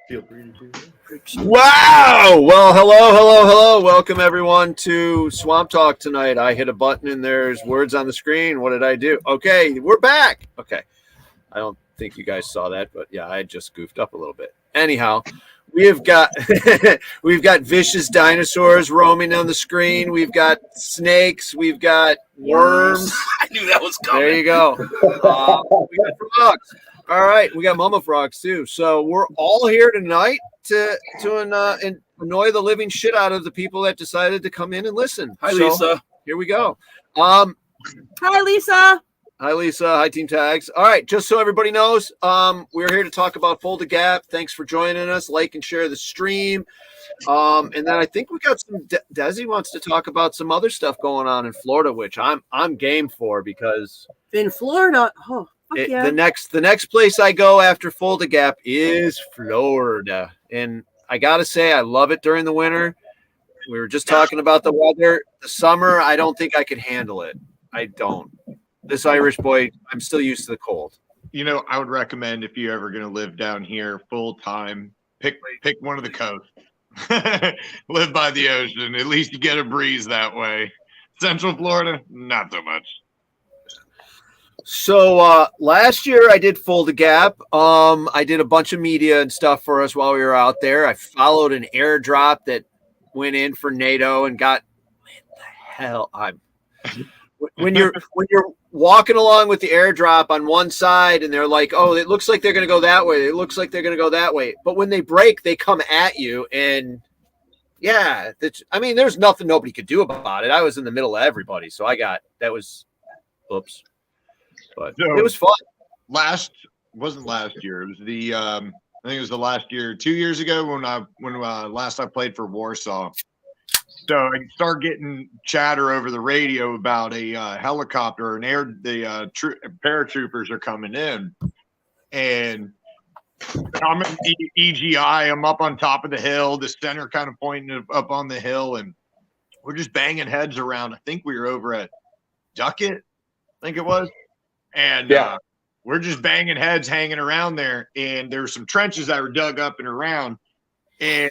Feel free to do that. Wow! Well, hello. Welcome everyone to Swamp Talk tonight. I hit a button and there's words on the screen. What did I do? Okay, we're back. Okay. I don't think you guys saw that, but yeah, I just goofed up a little bit. Anyhow, we've got vicious dinosaurs roaming on the screen. We've got snakes. We've got worms. I knew that was coming. There you go. We got frogs. All right, we got mama frogs too. So we're all here tonight to annoy the living shit out of the people that decided to come in and listen. Hi, Lisa. Here we go. Hi, Lisa. Hi, Lisa. Hi, Team Tags. All right, just so everybody knows, we're here to talk about Fulda Gap. Thanks for joining us. Like and share the stream. And then I think we got some. Desi wants to talk about some other stuff going on in Florida, which I'm game for because In Florida. Oh, yeah. the next place I go after Fulda Gap is Florida, and I gotta say I love it during the winter. We were just talking about the weather. The summer, I don't think I could handle it. I don't. This Irish boy, I'm still used to the cold. You know, I would recommend if you're ever going to live down here full time, pick one of the coasts. Live by the ocean. At least you get a breeze that way. Central Florida, not so much. So last year I did Fulda Gap. I did a bunch of media and stuff for us while we were out there. I followed an airdrop that went in for NATO and got when you're walking along with the airdrop on one side and they're like, oh, it looks like they're going to go that way. It looks like they're going to go that way. But when they break, they come at you. And yeah, there's nothing nobody could do about it. I was in the middle of everybody. So oops. But So, it was fun. Wasn't last year. It was I think it was the last year, 2 years ago when last I played for Warsaw. So I start getting chatter over the radio about a helicopter and paratroopers are coming in, and I'm in EGI. I'm up on top of the hill, the center kind of pointing up on the hill, and we're just banging heads around. I think we were over at Duckett, I think it was, and we're just banging heads, hanging around there, and there's some trenches that were dug up and around, and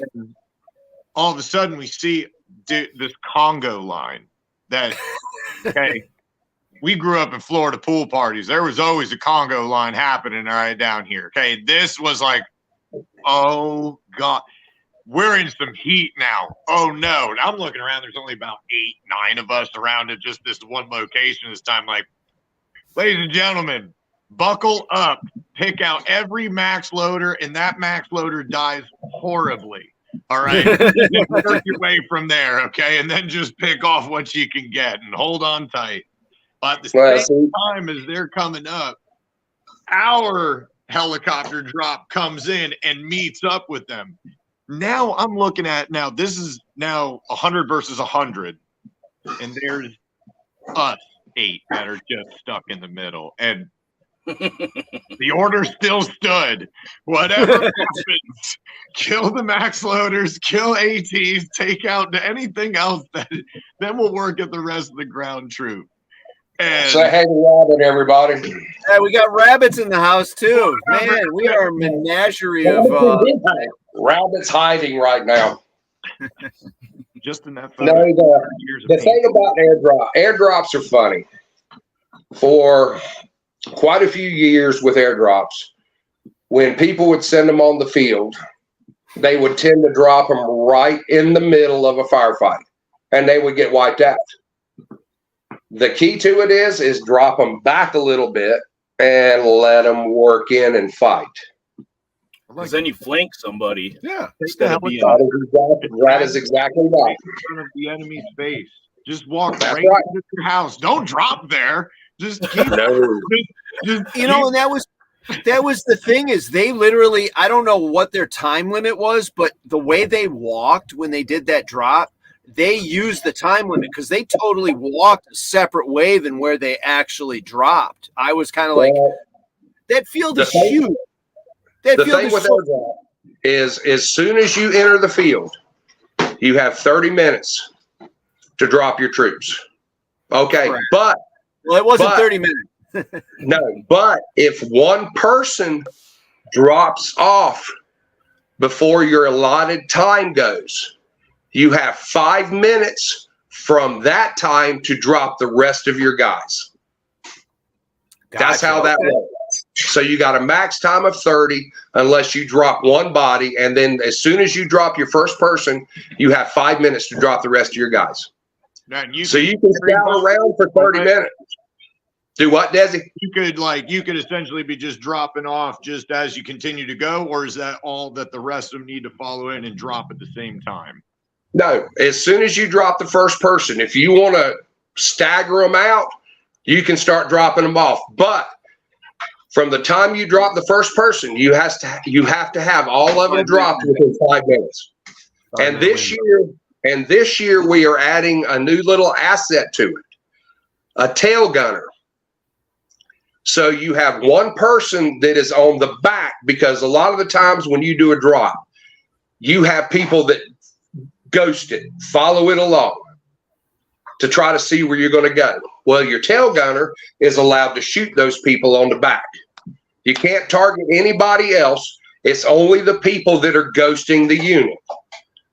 all of a sudden we see this Congo line that, okay, we grew up in Florida pool parties. There was always a Congo line happening right down here. Okay, this was like, oh God, we're in some heat now. Oh no. And I'm looking around, there's only about 8, 9 of us around at just this one location this time. Like, ladies and gentlemen, buckle up, pick out every max loader, and that max loader dies horribly. All right, work your way from there, okay, and then just pick off what you can get and hold on tight. But at the same time as they're coming up, our helicopter drop comes in and meets up with them. Now I'm looking at this is now 100 versus 100, and there's us 8 that are just stuck in the middle, and the order still stood. Whatever happens, kill the max loaders, kill ATs, take out anything else. Then we'll work at the rest of the ground troop. And say hey to Rabbit, everybody. Yeah, we got rabbits in the house too. Man, we are a menagerie of Rabbit's hiding right now. just in that no, the thing about airdrops are funny. For quite a few years with airdrops, when people would send them on the field, they would tend to drop them right in the middle of a firefight, and they would get wiped out. The key to it is drop them back a little bit and let them work in and fight. Because then you flank somebody. Yeah, Instead of being that is exactly right. In front of the enemy's face. Just walk That's right right. into your house. Don't drop there. Just keep and that was the thing is they literally, I don't know what their time limit was, but the way they walked when they did that drop, they used the time limit because they totally walked a separate way than where they actually dropped. I was kind of like, that field is huge. The thing with airdrop is as soon as you enter the field, you have 30 minutes to drop your troops. Okay, Correct. but well, it wasn't 30 minutes. No, but if one person drops off before your allotted time goes. You have 5 minutes from that time to drop the rest of your guys. Gotcha. That's how that works. So you got a max time of 30 unless you drop one body. And then as soon as you drop your first person, you have 5 minutes to drop the rest of your guys. So you can scout around for 30 minutes. Do what, Desi? You could essentially be just dropping off just as you continue to go, or is that all that the rest of them need to follow in and drop at the same time? No, as soon as you drop the first person, if you want to stagger them out, you can start dropping them off. But from the time you drop the first person, you have to have all of them dropped within 5 minutes. And this year we are adding a new little asset to it, a tail gunner. So you have one person that is on the back, because a lot of the times when you do a drop, you have people that ghost it, follow it along to try to see where you're going to go. Well, your tail gunner is allowed to shoot those people on the back. You can't target anybody else. It's only the people that are ghosting the unit.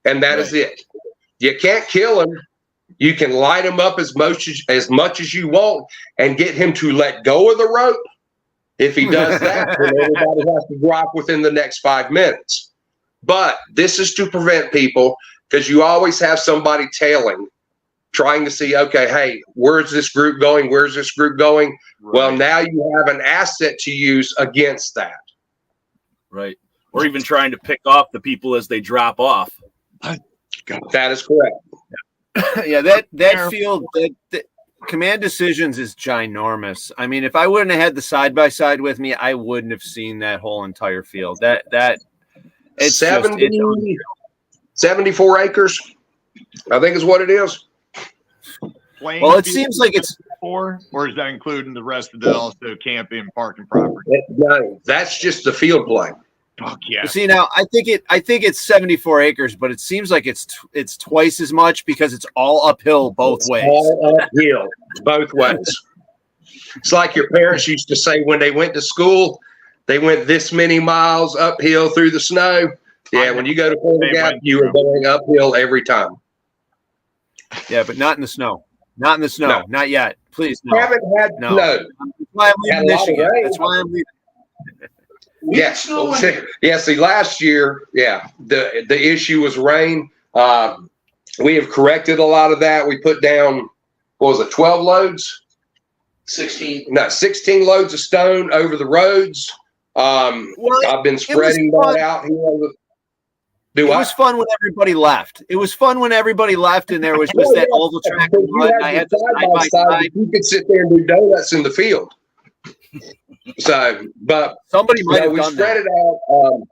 And that is it. You can't kill him. You can light him up as much as you want and get him to let go of the rope. If he does that, then everybody has to drop within the next 5 minutes. But this is to prevent people, because you always have somebody tailing, trying to see, okay, hey, where's this group going? Where's this group going? Right. Well, now you have an asset to use against that. Right. Or even trying to pick off the people as they drop off. That is correct. Yeah, that field, that command decisions is ginormous. I mean, if I wouldn't have had the side-by-side with me, I wouldn't have seen that whole entire field. It's 74 acres, I think is what it is. Well, it seems like it's or is that including the rest of the also camping and parking property? No, that's just the field play. Fuck yeah. See, now I think it's 74 acres, but it seems like it's twice as much because it's all uphill both ways. All uphill both ways. It's like your parents used to say when they went to school, they went this many miles uphill through the snow. Yeah, when you go to Fulda Gap, you are going uphill every time. Yeah, but not in the snow. Not in the snow. No. Not yet. Please, no. Haven't had no. That's why I'm leaving Michigan. That's why I'm leaving. Yes. Yeah. See, last year, the issue was rain. We have corrected a lot of that. We put down, 12 loads? 16 loads of stone over the roads. I've been spreading that out here. It was fun when everybody left. It was fun when everybody left, and there was just that oval track. I had side. You could sit there and do donuts in the field. So, but somebody might have done spread it out.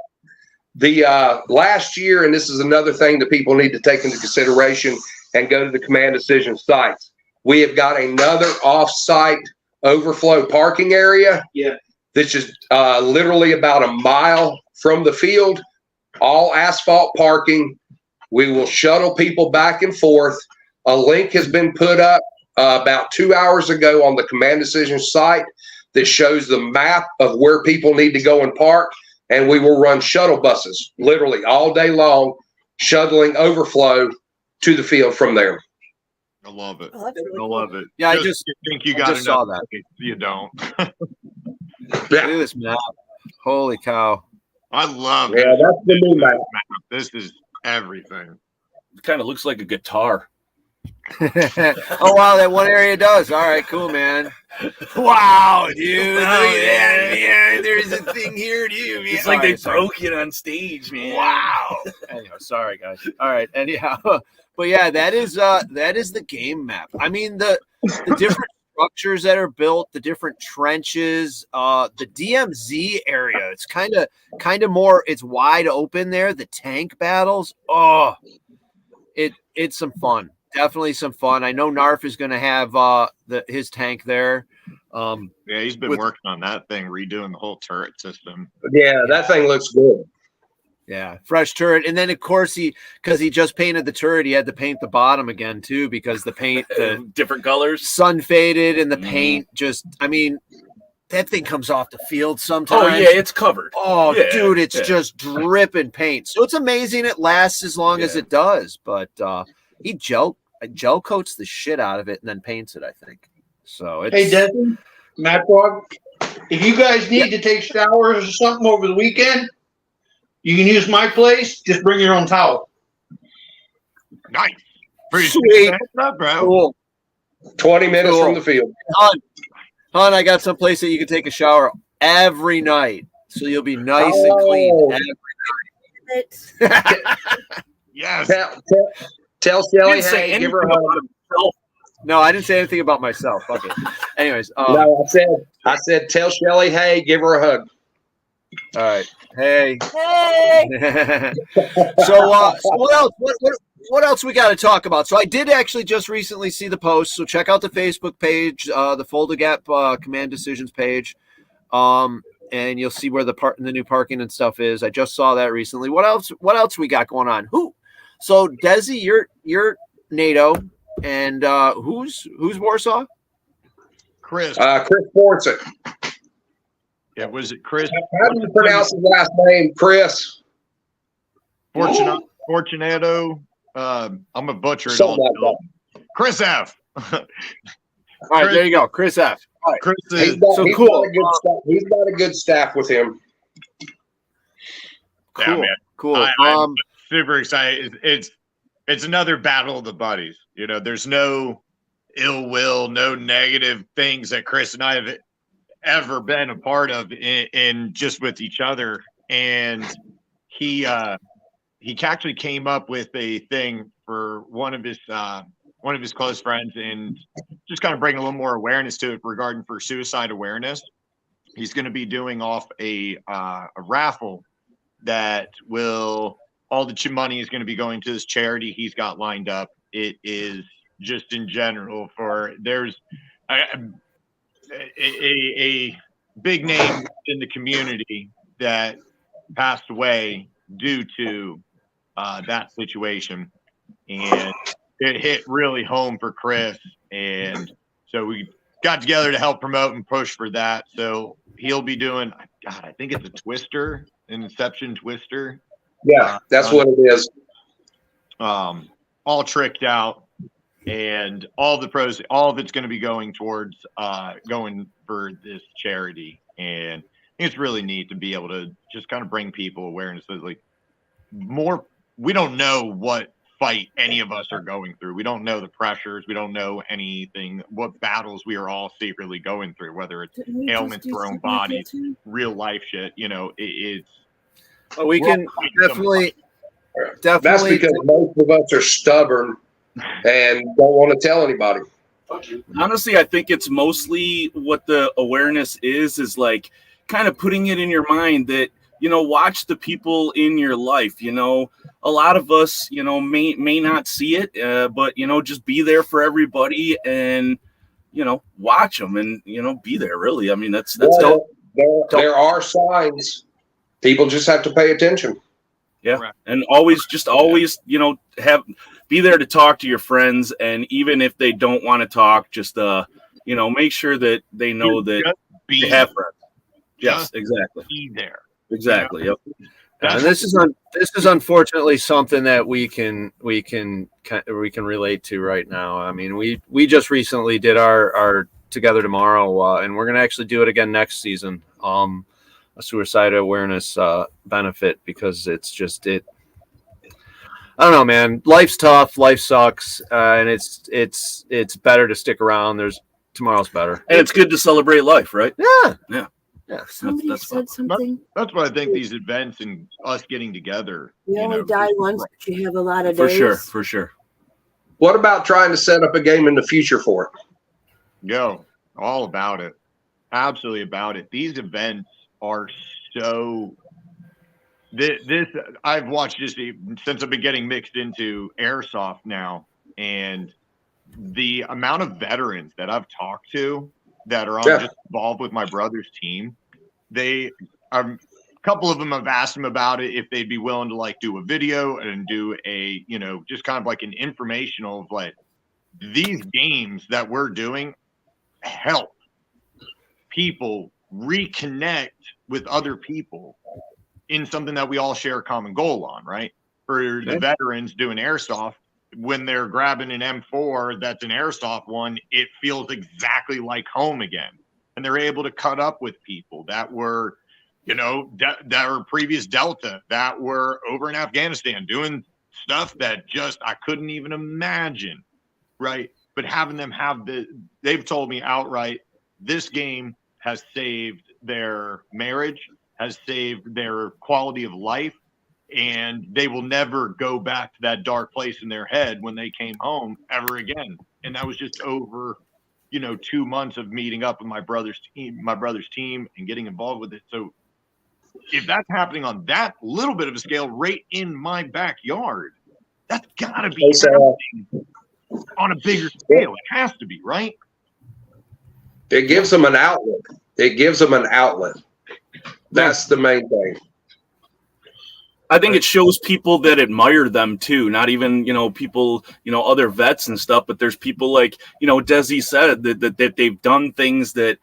The last year, and this is another thing that people need to take into consideration and go to the command decision sites. We have got another off-site overflow parking area. Yeah, this is literally about a mile from the field. All asphalt parking. We will shuttle people back and forth. A link has been put up about 2 hours ago on the command decision site that shows the map of where people need to go and park. And we will run shuttle buses literally all day long, shuttling overflow to the field from there. I love it. Oh, I love it. Yeah, I just think you got enough. Saw that. You don't. Look at this map. Holy cow. I love it. Yeah, that's the new map. This is everything. It kind of looks like a guitar. Oh, wow, that one area does. All right, cool, man. Wow, dude. Look at that, man. There's a thing here, too, man. It's like they broke it on stage, man. Wow. Anyhow, sorry, guys. All right, anyhow. But yeah, that is the game map. I mean, the different structures that are built, the different trenches, the DMZ area. It's kind of more. It's wide open there. The tank battles. Oh, it's some fun. Definitely some fun. I know Narf is going to have his tank there. Yeah, he's been working on that thing, redoing the whole turret system. Yeah, that thing looks good. Yeah, fresh turret. And then, of course, because he just painted the turret, he had to paint the bottom again, too, because the paint, the different colors, sun faded, and the paint just, I mean, that thing comes off the field Oh sometimes. yeah, it's covered. Oh, Yeah, dude, it's yeah. just dripping paint. So it's amazing it lasts as long as Yeah. it does. But he gel coats the shit out of it and then paints it, I think. So it's Hey, Desmond, Mad Dog, if you guys need to take showers or something over the weekend, you can use my place. Just bring your own towel. Nice. Pretty Sweet. up, bro. cool. 20 minutes Cool. from the field. Hon, I got some place that you can take a shower every night. So you'll be nice and clean Oh. every night. Yes. Tell You Shelly, didn't say hey, give anything her a hug. about himself. No, I didn't say anything about myself. Fuck it. Anyways, No, I said, tell Shelly, hey, give her a hug. all right. Hey. Hey. So what else? What else we got to talk about? So I did actually just recently see the post. So check out the Facebook page, the Fulda Gap Command Decisions page, and you'll see where the new parking and stuff is. I just saw that recently. What else? What else we got going on? So Desi, you're NATO, and who's Warsaw? Chris. Chris Fortson. Yeah, was it Chris? How do you pronounce his last name, Chris? Fortunato. I'm a butcher. Something like that. Chris F. All right, there you go, Chris F. All right. Chris is He's got cool. He's got a good staff with him. Cool. Yeah, man. Cool. I'm super excited. It's another battle of the buddies. You know, there's no ill will, no negative things that Chris and I have ever been a part of in just with each other. And he actually came up with a thing for one of his close friends, and just kind of bring a little more awareness to it regarding for suicide awareness. He's going to be doing off a raffle that will, all the money is going to be going to this charity he's got lined up. It is just in general for, there's a big name in the community that passed away due to that situation, and it hit really home for Chris, and so we got together to help promote and push for that. So he'll be doing, God, I think it's a twister, an Inception twister. Yeah, that's what it is. All tricked out, and all of it's going to be going towards going for this charity. And I think it's really neat to be able to just kind of bring people awareness of, like, more. We don't know what fight any of us are going through. We don't know the pressures. We don't know anything, what battles we are all secretly going through, whether it's ailments to our own bodies, real life shit. You know, it's. Well, we can definitely. That's because most of us are stubborn and don't want to tell anybody. Honestly, I think it's mostly what the awareness is like kind of putting it in your mind that, you know, watch the people in your life. You know, a lot of us, you know, may not see it, but, you know, just be there for everybody and, you know, watch them and, you know, be there. Really. I mean, that's dope. There are signs. People just have to pay attention. Yeah. Right. And always, you know, be there to talk to your friends. And even if they don't want to talk, just, you know, make sure that they know that they have friends. Yes, exactly. Be there. Exactly. You know? Yep. And this is unfortunately something that we can relate to right now. I mean, we just recently did our Together Tomorrow, and we're going to actually do it again next season. A suicide awareness benefit, because it's just I don't know, man. Life's tough. Life sucks, and it's better to stick around. Tomorrow's better, and it's good to celebrate life, right? Yeah. Somebody said something. That's what I think these events and us getting together. You only die once, but you have a lot of days. For sure. What about trying to set up a game in the future for it? Go. All about it. Absolutely about it. These events are so. This I've watched just since I've been getting mixed into airsoft now, and the amount of veterans that I've talked to that are just involved with my brother's team. A couple of them have asked them about it, if they'd be willing to like do a video and do a, you know, just kind of like an informational of like these games that we're doing help people reconnect with other people in something that we all share a common goal on, right? For the veterans doing airsoft, when they're grabbing an M4 that's an airsoft one, it feels exactly like home again. And they're able to cut up with people that were, that were previous Delta, that were over in Afghanistan doing stuff that just I couldn't even imagine, right? But having them they've told me outright, this game has saved their marriage, has saved their quality of life, and they will never go back to that dark place in their head when they came home ever again. And that was just over, 2 months of meeting up with my brother's team and getting involved with it. So if that's happening on that little bit of a scale right in my backyard, that's gotta be happening on a bigger scale. It has to be, right? It gives them an outlet. That's the main thing. I think it shows people that admire them too. Not even, people, other vets and stuff, but there's people like, Desi said that they've done things that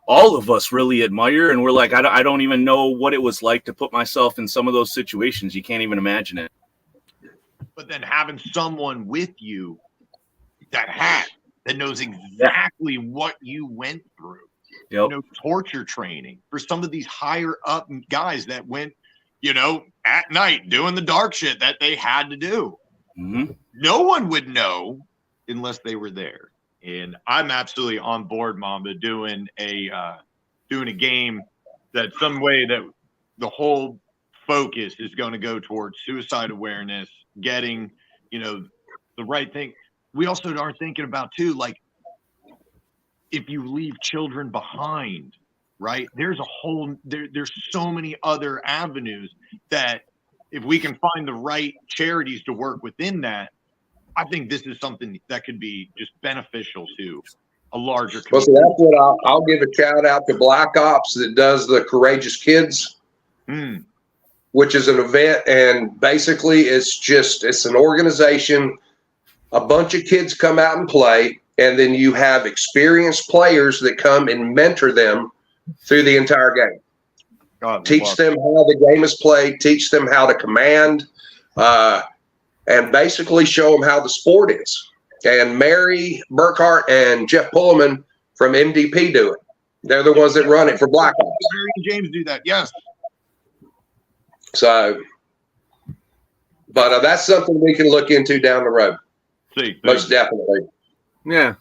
all of us really admire. And we're like, I don't even know what it was like to put myself in some of those situations. You can't even imagine it. But then having someone with you that knows exactly what you went through, torture training for some of these higher up guys that went, at night doing the dark shit that they had to do. Mm-hmm. No one would know unless they were there. And I'm absolutely on board, Mamba, doing a game that some way that the whole focus is going to go towards suicide awareness, getting, the right thing. We also aren't thinking about too, like, if you leave children behind, right? There's so many other avenues that if we can find the right charities to work within that, I think this is something that could be just beneficial to a larger community. Well, so that's what I'll give a shout out to Black Ops that does the Courageous Kids, which is an event. And basically it's an organization. A bunch of kids come out and play. And then you have experienced players that come and mentor them through the entire game. Teach them how the game is played, teach them how to command, and basically show them how the sport is. And Mary Burkhart and Jeff Pullman from MDP do it. They're the ones that run it for Black Ops. Mary and James do that, yes. So, but that's something we can look into down the road. Most definitely. Yeah.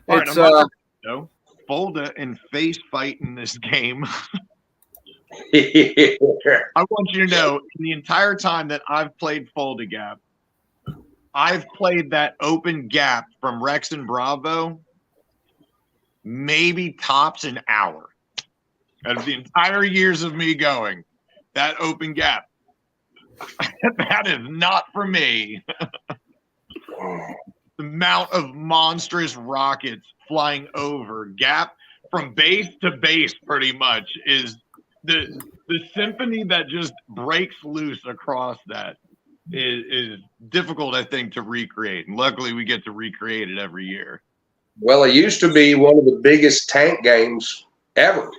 All right, Fulda and face fight in this game. I want you to know, in the entire time that I've played Fulda Gap, I've played that open gap from Rex and Bravo maybe tops an hour. Out of the entire years of me going, that open gap, that is not for me. The amount of monstrous rockets flying over gap from base to base pretty much is the symphony that just breaks loose across that is difficult, I think, to recreate. And luckily we get to recreate it every year. Well, it used to be one of the biggest tank games ever.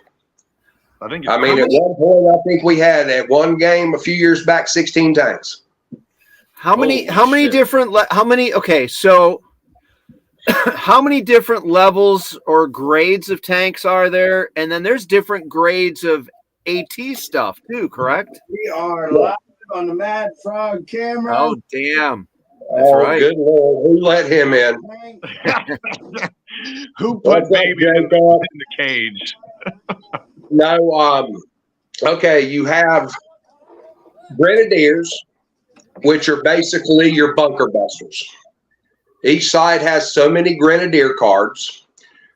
At one point, I think we had at one game a few years back 16 tanks. How many different levels or grades of tanks are there? And then there's different grades of AT stuff too, correct? We are live on the Mad Frog camera. Oh, damn. That's right. Good Lord. Who let him in? Who put baby in the cage? No, okay, you have grenadiers, which are basically your bunker busters. Each side has so many grenadier cards.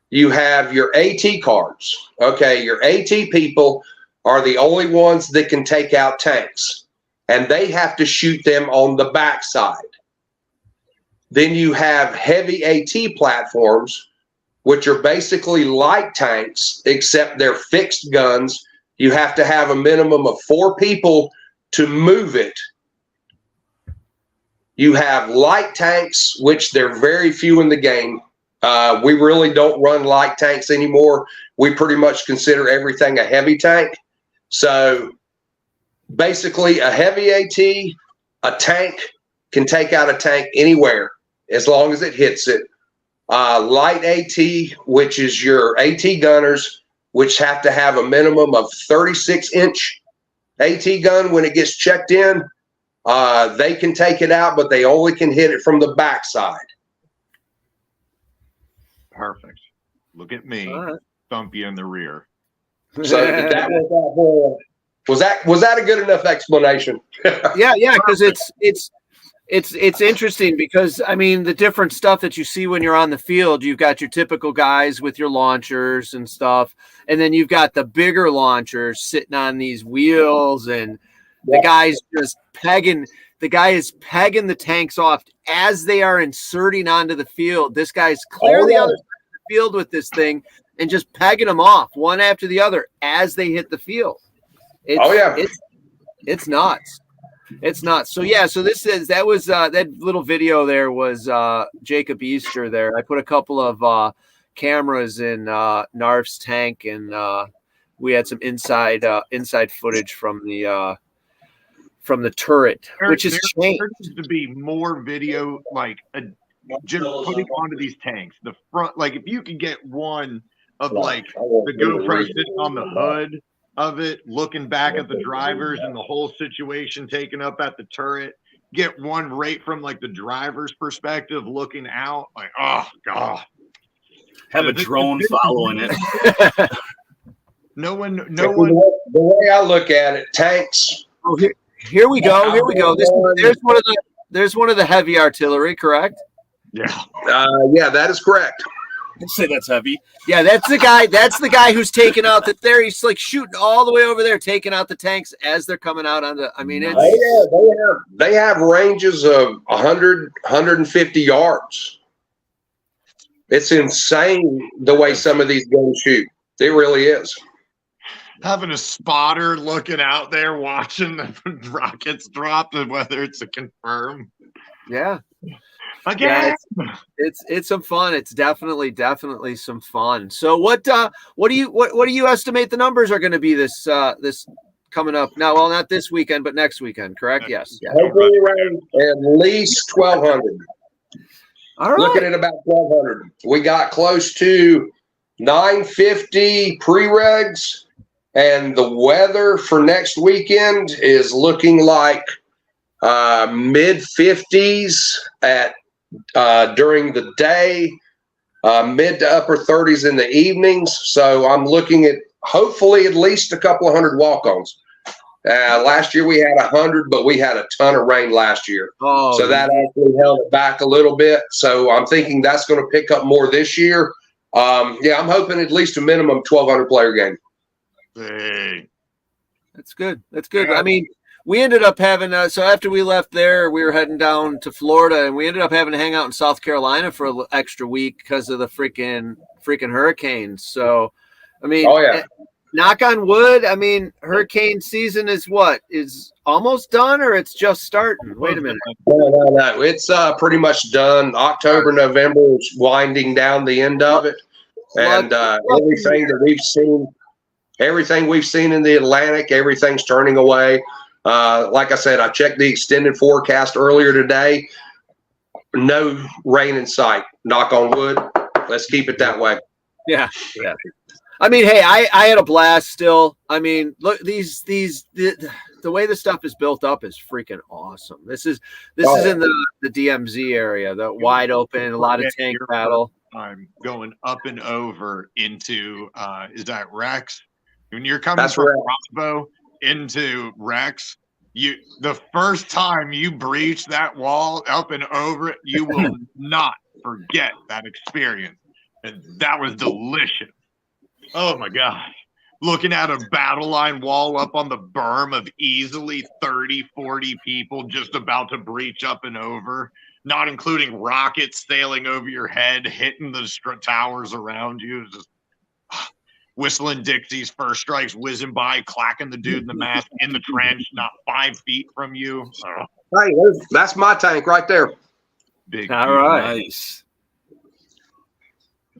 You have your AT cards. Okay, your AT people are the only ones that can take out tanks, and they have to shoot them on the backside. Then you have heavy AT platforms, which are basically light tanks, except they're fixed guns. You have to have a minimum of 4 people to move it. You have light tanks, which they're very few in the game. We really don't run light tanks anymore. We pretty much consider everything a heavy tank. So basically a heavy AT, a tank can take out a tank anywhere as long as it hits it. Light AT, which is your AT gunners, which have to have a minimum of 36-inch AT gun when it gets checked in. They can take it out, but they only can hit it from the backside. Perfect. Look at me, thump you in the rear. So was that a good enough explanation? yeah, because it's interesting because I mean the different stuff that you see when you're on the field, you've got your typical guys with your launchers and stuff, and then you've got the bigger launchers sitting on these wheels, and the guy's just pegging. The guy is pegging the tanks off as they are inserting onto the field. This guy's clear the other side of the field with this thing and just pegging them off one after the other as they hit the field. It's nuts. It's nuts. So yeah, so that little video there was Jacob Easter there. I put a couple of cameras in Narf's tank, and we had some inside footage from the turret, which is changed. There needs to be more video, like just putting onto these tanks. The front, like if you could get one of like the GoPro sitting on the hood of it, looking back at the drivers and the whole situation taken up at the turret. Get one right from like the driver's perspective, looking out. Like, oh god, have a drone following it. No one. The way I look at it, tanks. Oh, here we go. Here we go. There's one of the heavy artillery, correct? Yeah. Yeah, that is correct. I'd say that's heavy. Yeah, that's the guy. That's the guy who's taking out that there. He's like shooting all the way over there, taking out the tanks as they're coming out on the. I mean, they have ranges of 100, 150 yards. It's insane the way some of these guns shoot. It really is. Having a spotter looking out there watching the rockets drop, and whether it's a confirm. Yeah. Again. Yeah, it's some fun. It's definitely some fun. So what do you estimate the numbers are going to be this coming up? No, well, not this weekend, but next weekend, correct? Yes. Hopefully around at least 1,200. All right. Looking at about 1,200. We got close to 950 pre-regs. And the weather for next weekend is looking like mid 50s during the day, mid to upper 30s in the evenings. So I'm looking at hopefully at least a couple of hundred walk-ons. Last year we had 100, but we had a ton of rain last year. So that actually held it back a little bit. So I'm thinking that's going to pick up more this year. Yeah, I'm hoping at least a minimum 1,200 player game. Hey. That's good. That's good. I mean, we ended up having so after we left there, we were heading down to Florida, and we ended up having to hang out in South Carolina for an extra week because of the freaking hurricanes. So, I mean, knock on wood. I mean, hurricane season is almost done, or it's just starting. Wait a minute. No. It's pretty much done. October, November is winding down the end of it, and everything we've seen in the Atlantic, everything's turning away. Like I said, I checked the extended forecast earlier today. No rain in sight. Knock on wood. Let's keep it that way. Yeah. I mean, hey, I had a blast still. I mean, look, the way the stuff is built up is freaking awesome. This is in the DMZ area, the wide open, a lot of tank battle. I'm going up and over into is that Rex? When you're coming from Crossbow into Rex, the first time you breach that wall up and over it, you will not forget that experience. And that was delicious. Oh my gosh. Looking at a battle line wall up on the berm of easily 30, 40 people just about to breach up and over, not including rockets sailing over your head, hitting the towers around you. Just whistling Dixie's first strikes, whizzing by, clacking the dude in the mask in the trench, not 5 feet from you. Hey, that's my tank right there. Big. All right. Nice.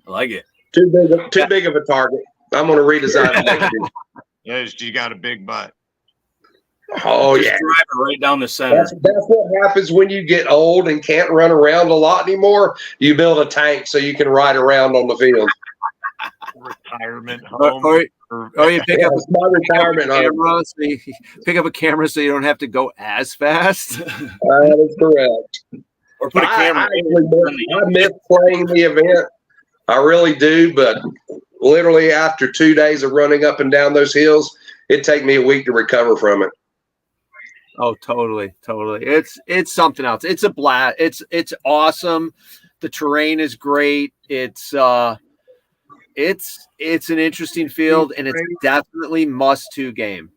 I like it. Too big of a target. I'm going to redesign it next year. Yes, you got a big butt. Oh, Just yeah. drive it right down the center. That's what happens when you get old and can't run around a lot anymore. You build a tank so you can ride around on the field. Retirement home. Or you pick up It's my retirement home. camera. So you pick up a camera so you don't have to go as fast. That is correct. Or put a camera. I miss playing the event. I really do, but literally after 2 days of running up and down those hills, it'd take me a week to recover from it. Oh, totally. It's something else. It's a blast. It's awesome. The terrain is great. It's an interesting field, and it's definitely must-to game.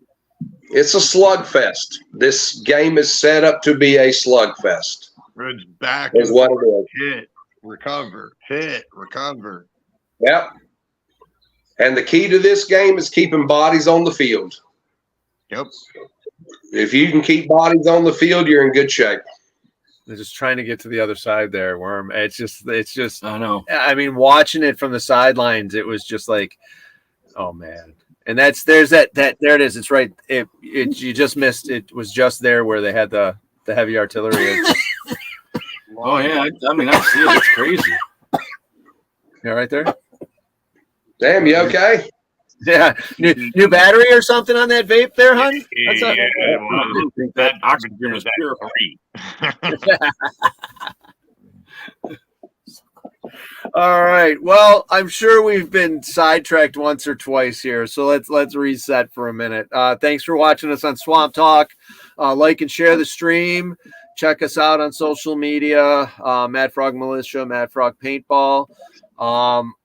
It's a slugfest. This game is set up to be a slugfest. Runs back Is what it is. hit, recover, hit, recover. Yep. And the key to this game is keeping bodies on the field. Yep. If you can keep bodies on the field, you're in good shape. They're just trying to get to the other side there, Worm. It's just. I know. I mean, watching it from the sidelines, it was just like, oh man. And there it is. It's right. You just missed. It was just there where they had the heavy artillery. Oh yeah. I mean, I see it. It's crazy. Yeah, right there. Damn, you okay? Yeah, new battery or something on that vape there, hon? That's Yeah, I didn't think that oxygen was purified. All right. Well, I'm sure we've been sidetracked once or twice here, so let's reset for a minute. Thanks for watching us on Swamp Talk. Like and share the stream. Check us out on social media. Mad Frog Militia, Mad Frog Paintball.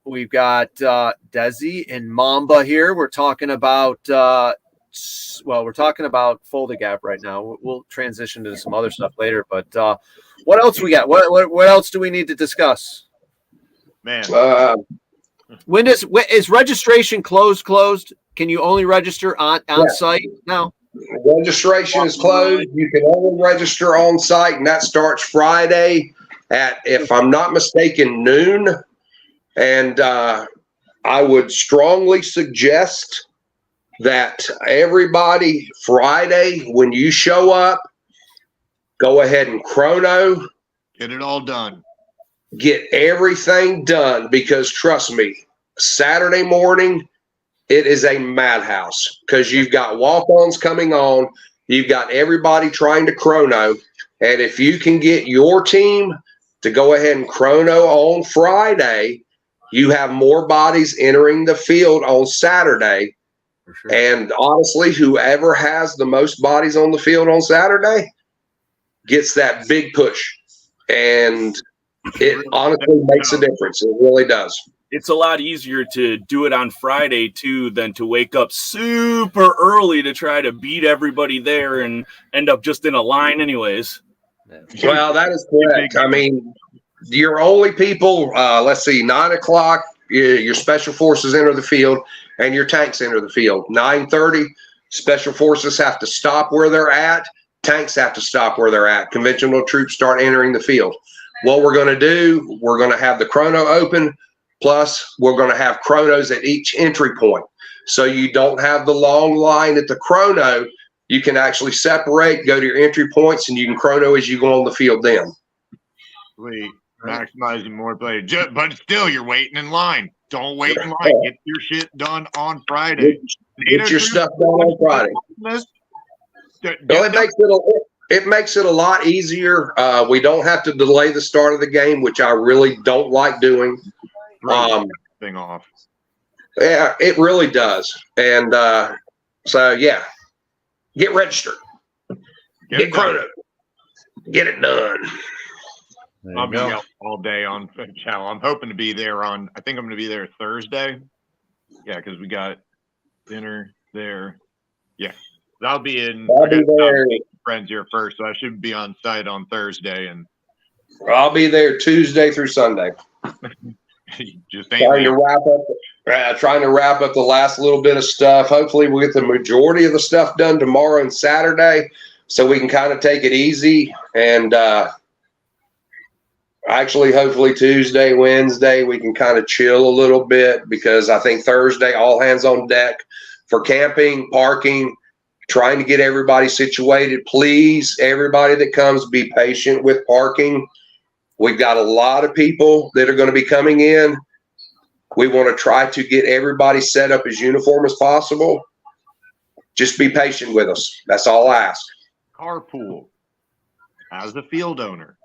We've got Desi and Mamba here. We're talking about Fulda Gap right now. We'll transition to some other stuff later. But what else we got? What else do we need to discuss? Man, When is registration closed? Can you only register on site now? Registration is closed. You can only register on site, and that starts Friday at, if I'm not mistaken, noon. And I would strongly suggest that everybody Friday, when you show up, go ahead and chrono. get it all done. Get everything done, because trust me, Saturday morning, it is a madhouse because you've got walk-ons coming on. You've got everybody trying to chrono. And if you can get your team to go ahead and chrono on Friday, you have more bodies entering the field on Saturday. For sure. And honestly, whoever has the most bodies on the field on Saturday gets that big push. And it honestly makes a difference. It really does. It's a lot easier to do it on Friday too than to wake up super early to try to beat everybody there and end up just in a line anyways. Well, that is correct. I mean, your only people, let's see, 9 o'clock, your special forces enter the field and your tanks enter the field. 9:30, special forces have to stop where they're at. Tanks have to stop where they're at. Conventional troops start entering the field. What we're going to do, we're going to have the chrono open, plus we're going to have chronos at each entry point. So you don't have the long line at the chrono. You can actually separate, go to your entry points, and you can chrono as you go on the field then. Sweet. Maximizing more play. But still, you're waiting in line. Don't wait in line. Get your shit done on Friday. Get your stuff done on Friday. Well, it makes it a lot easier. We don't have to delay the start of the game, which I really don't like doing. Thing off. Yeah, it really does. And so, yeah, get registered. Get chrono. Get it done. I'll be out all day on channel. I'm hoping to be there I think I'm going to be there Thursday. Yeah, because we got dinner there. Yeah, I'll be there. Friends here first, so I should be on site on Thursday, and I'll be there Tuesday through Sunday. Just trying to wrap up the last little bit of stuff. Hopefully, we'll get the majority of the stuff done tomorrow and Saturday, so we can kind of take it easy and Actually, hopefully Tuesday, Wednesday, we can kind of chill a little bit, because I think Thursday, all hands on deck for camping, parking, trying to get everybody situated. Please, everybody that comes, be patient with parking. We've got a lot of people that are going to be coming in. We want to try to get everybody set up as uniform as possible. Just be patient with us. That's all I ask. Carpool. As a field owner,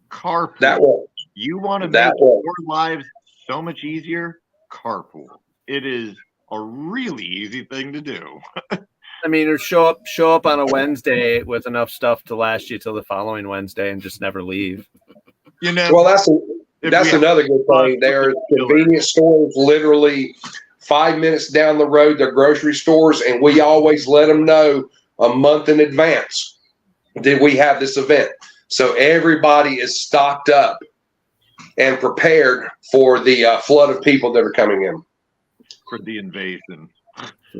carpool. That way. You want to make your lives so much easier? Carpool. It is a really easy thing to do. I mean, or show up on a Wednesday with enough stuff to last you till the following Wednesday and just never leave. Well, that's another good thing. There are convenience stores literally 5 minutes down the road. They're grocery stores, and we always let them know a month in advance that we have this event. So everybody is stocked up and prepared for the flood of people that are coming in. For the invasion.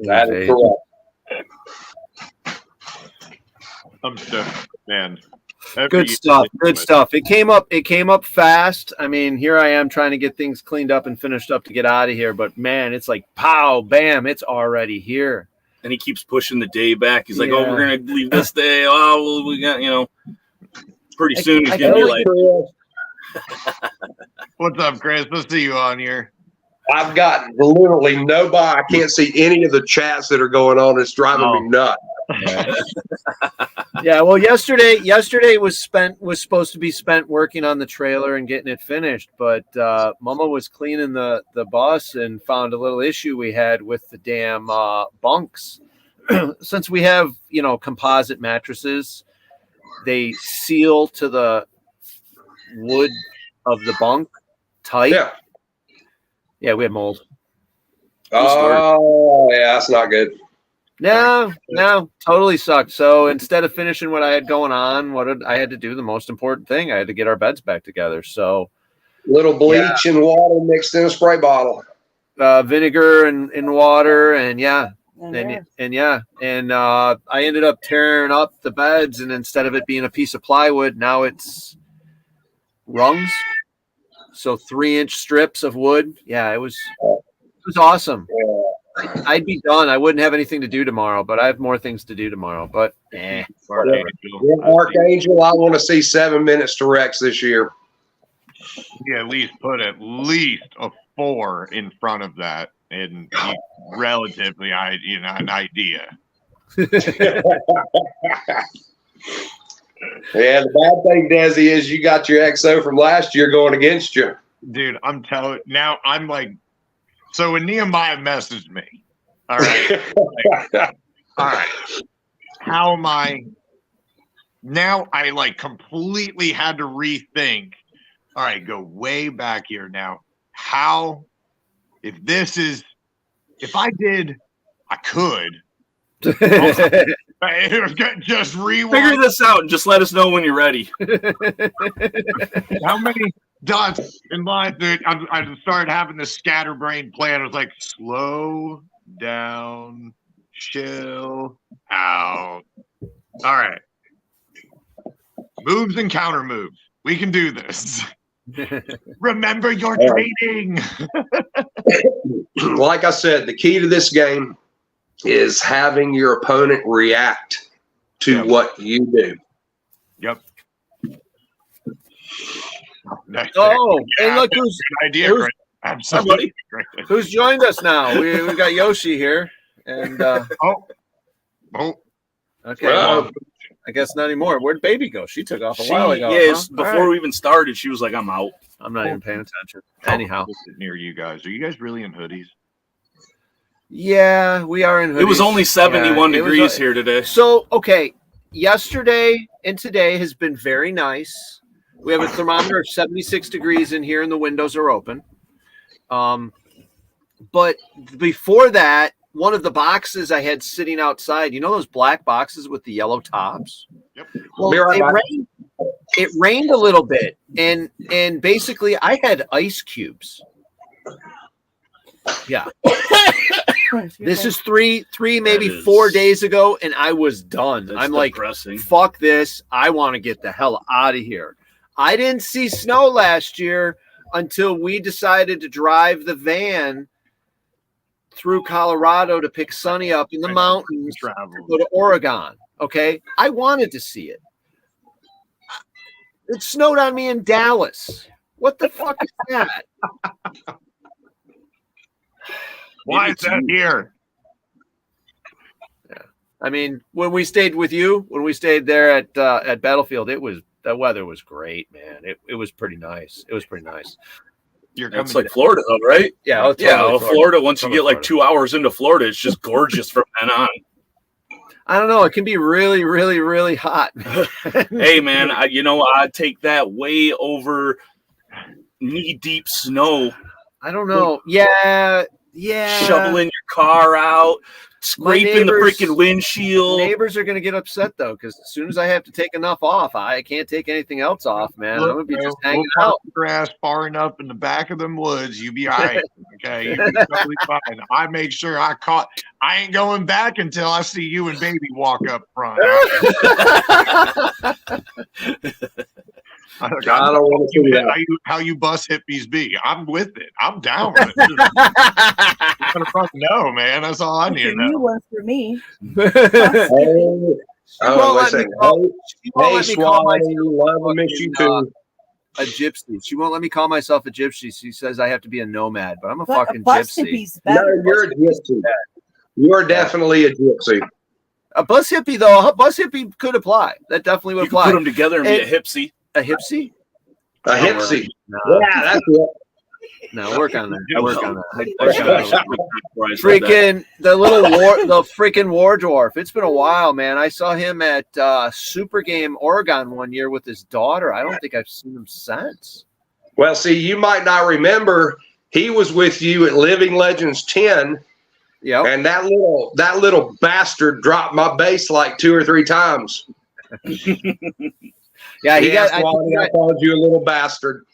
That is correct. I'm stoked, man. Good stuff. It came up fast. I mean, here I am trying to get things cleaned up and finished up to get out of here. But man, it's like pow, bam, it's already here. And he keeps pushing the day back. He's like, "Oh, we're gonna leave this day. Oh, well, we got, pretty soon he's gonna be like." What's up, Chris? Let's see you on here. I've got literally nobody. I can't see any of the chats that are going on. It's driving me nuts. Yeah, well, yesterday was supposed to be spent working on the trailer and getting it finished, but Mama was cleaning the bus and found a little issue we had with the damn bunks. Since we have composite mattresses, they seal to the wood of the bunk tight. Yeah, we had mold. Oh, yeah, that's not good. No, totally sucked. So instead of finishing what I had going on, I had to do the most important thing. I had to get our beds back together. So little bleach and water mixed in a spray bottle. Vinegar and water, and I ended up tearing up the beds, and instead of it being a piece of plywood, now it's rungs. So 3-inch strips of wood. Yeah, it was awesome. Yeah. I'd be done. I wouldn't have anything to do tomorrow, but I have more things to do tomorrow. But Archangel, I want to see 7 minutes to Rex this year. Yeah, at least put at least a 4 in front of that, and relatively, an idea. Yeah, the bad thing, Desi, is you got your XO from last year going against you. Dude, I'm telling you, now I'm like, so when Nehemiah messaged me, all right, all right, how am I, now I like completely had to rethink, all right, go way back here now, how, if I could, just rewind. Figure this out and just let us know when you're ready. How many dots in line? I started having this scatterbrain plan. I was like, slow down, chill out. All right. Moves and counter moves. We can do this. Remember your training. Like I said, the key to this game is having your opponent react to what you do. Yep. Oh, and look who's joined us now. We got Yoshi here, and okay. Well, I guess not anymore. Where'd Baby go? She took off a while ago. Yes, before we even started, she was like, "I'm out." I'm not even paying attention. Anyhow, near you guys. Are you guys really in hoodies? Yeah, we are in hoodies. It was only 71 degrees here today. So, okay, yesterday and today has been very nice. We have a thermometer of 76 degrees in here, and the windows are open. But before that, one of the boxes I had sitting outside, those black boxes with the yellow tops? Yep. Well, it rained a little bit, and basically I had ice cubes. Yeah. This is three, maybe 4 days ago, and I was done. I'm like, fuck this. I want to get the hell out of here. I didn't see snow last year until we decided to drive the van through Colorado to pick Sonny up in the mountains to go to Oregon. Okay. I wanted to see it. It snowed on me in Dallas. What the fuck is that? Why is that here? Yeah. I mean, when we stayed with you, when we stayed there at Battlefield, the weather was great, man. It was pretty nice. It was pretty nice. It's like Florida, though, right? Yeah, Florida. Once you get like 2 hours into Florida, it's just gorgeous from then on. I don't know. It can be really, really, really hot. Hey, man, I'd take that way over knee-deep snow. I don't know. Yeah. Shoveling your car out, scraping the freaking windshield. Neighbors are going to get upset, though, because as soon as I have to take enough off, I can't take anything else off, man. I'm going to be just hanging out. Grass far enough in the back of them woods, you be all right. Okay, you be totally fine. I make sure I ain't going back until I see you and baby walk up front. I don't want to see that. How you bus hippies be. I'm with it. I'm down with it. No, man. That's all I need to know. You one for me. Hey, Swan, love and miss you too. A gypsy. She won't let me call myself a gypsy. She says I have to be a nomad, but I'm a fucking gypsy. No, you're a gypsy. You're definitely a gypsy. A bus hippie, though. A bus hippie could apply. That definitely would apply. Put them together and be a hipsy. A hipsy? A hipsy. No. Yeah, that's it. No, work on that. Work on that. Freaking the freaking war dwarf. It's been a while, man. I saw him at Super Game Oregon one year with his daughter. I don't think I've seen him since. Well, see, you might not remember. He was with you at Living Legends 10. Yeah. And that little bastard dropped my base like 2 or 3 times. Yeah, I called you a little bastard.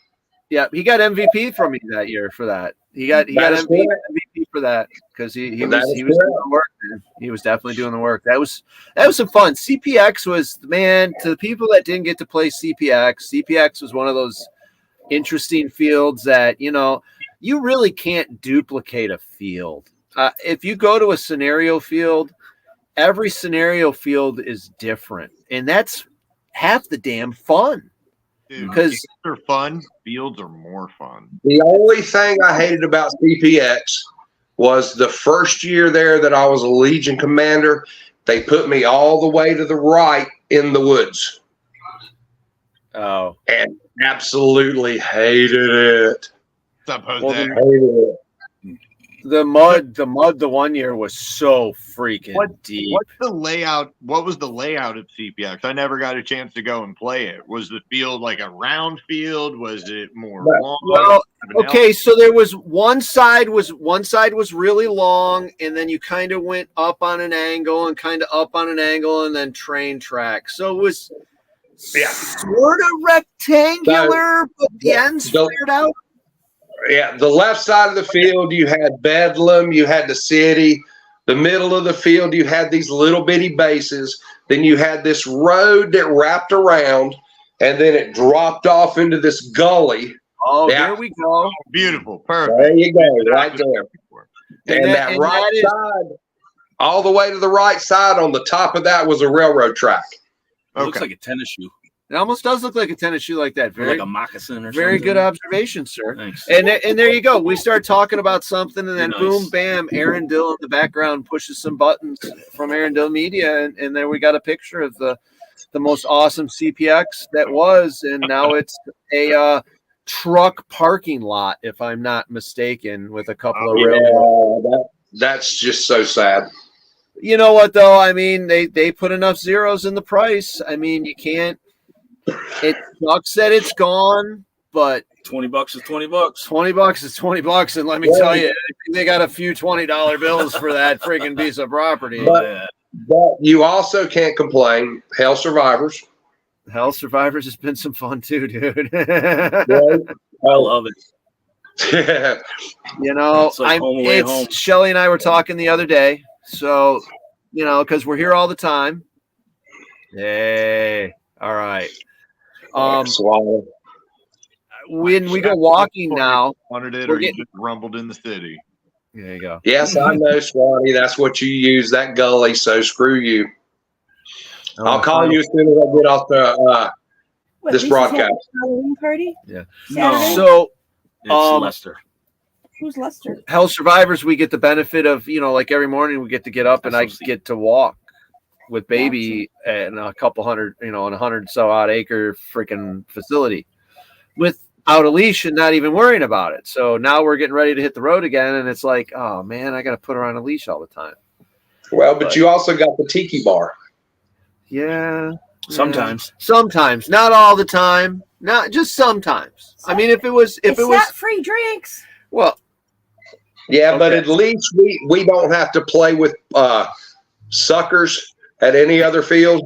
Yeah, he got MVP from me that year for that. He got MVP for that because he was doing the work, man. He was definitely doing the work. That was some fun. CPX was, man, to the people that didn't get to play CPX was one of those interesting fields that, you really can't duplicate a field. If you go to a scenario field, every scenario field is different, and that's half the damn fun. Because they're fun, fields are more fun. The only thing I hated about CPX was the first year there that I was a Legion commander, they put me all the way to the right in the woods. Oh. And absolutely hated it. Hated it. The mud the one year was so freaking deep. What's the layout? What was the layout at CPX? I never got a chance to go and play it. Was the field like a round field? Was it more long? Well, okay, so there was one side was really long, and then you kind of went up on an angle and kind of up on an angle, and then train track. So it was sort of rectangular, but the ends figured out. Yeah, the left side of the field, you had Bedlam, you had the city. The middle of the field, you had these little bitty bases. Then you had this road that wrapped around, and then it dropped off into this gully. Oh, there we go. Beautiful. Perfect. There you go, right there. And that right side, all the way to the right side on the top of that was a railroad track. It looks like a tennis shoe. It almost does look like a tennis shoe like that. Like a moccasin or something. Very good observation, sir. Thanks. And there you go. We start talking about something, and then boom, bam, Aaron Dill in the background pushes some buttons from Aaron Dill Media, and there we got a picture of the most awesome CPX that was, and now it's a truck parking lot, if I'm not mistaken, with a couple of railroad. That's just so sad. You know what, though? I mean, they put enough zeros in the price. I mean, you can't. It sucks that it's gone, but $20 is $20. $20 is $20, and let me tell you, they got a few $20 bills for that freaking piece of property. But you also can't complain. Hell Survivors has been some fun too, dude. I love it. Home. Shelly and I were talking the other day, so because we're here all the time. Hey, all right. When we go walking now, wanted it, or you just rumbled in the city. There you go. Yes, I know, Swanee. That's what you use, that gully. So screw you. I'll call you as soon as I get off the this broadcast. Halloween party? Yeah. Saturday? So it's Lester. Who's Lester? Hell Survivors, we get the benefit of, like every morning we get to get up and I get to walk with baby and a couple hundred, in 100 so odd acre freaking facility without a leash and not even worrying about it. So now we're getting ready to hit the road again. And it's like, oh man, I got to put her on a leash all the time. Well, but you also got the tiki bar. Yeah. Sometimes. Sometimes. Not all the time. Not just sometimes. I mean, if it was not free drinks. Well, yeah, but at least we don't have to play with suckers at any other field.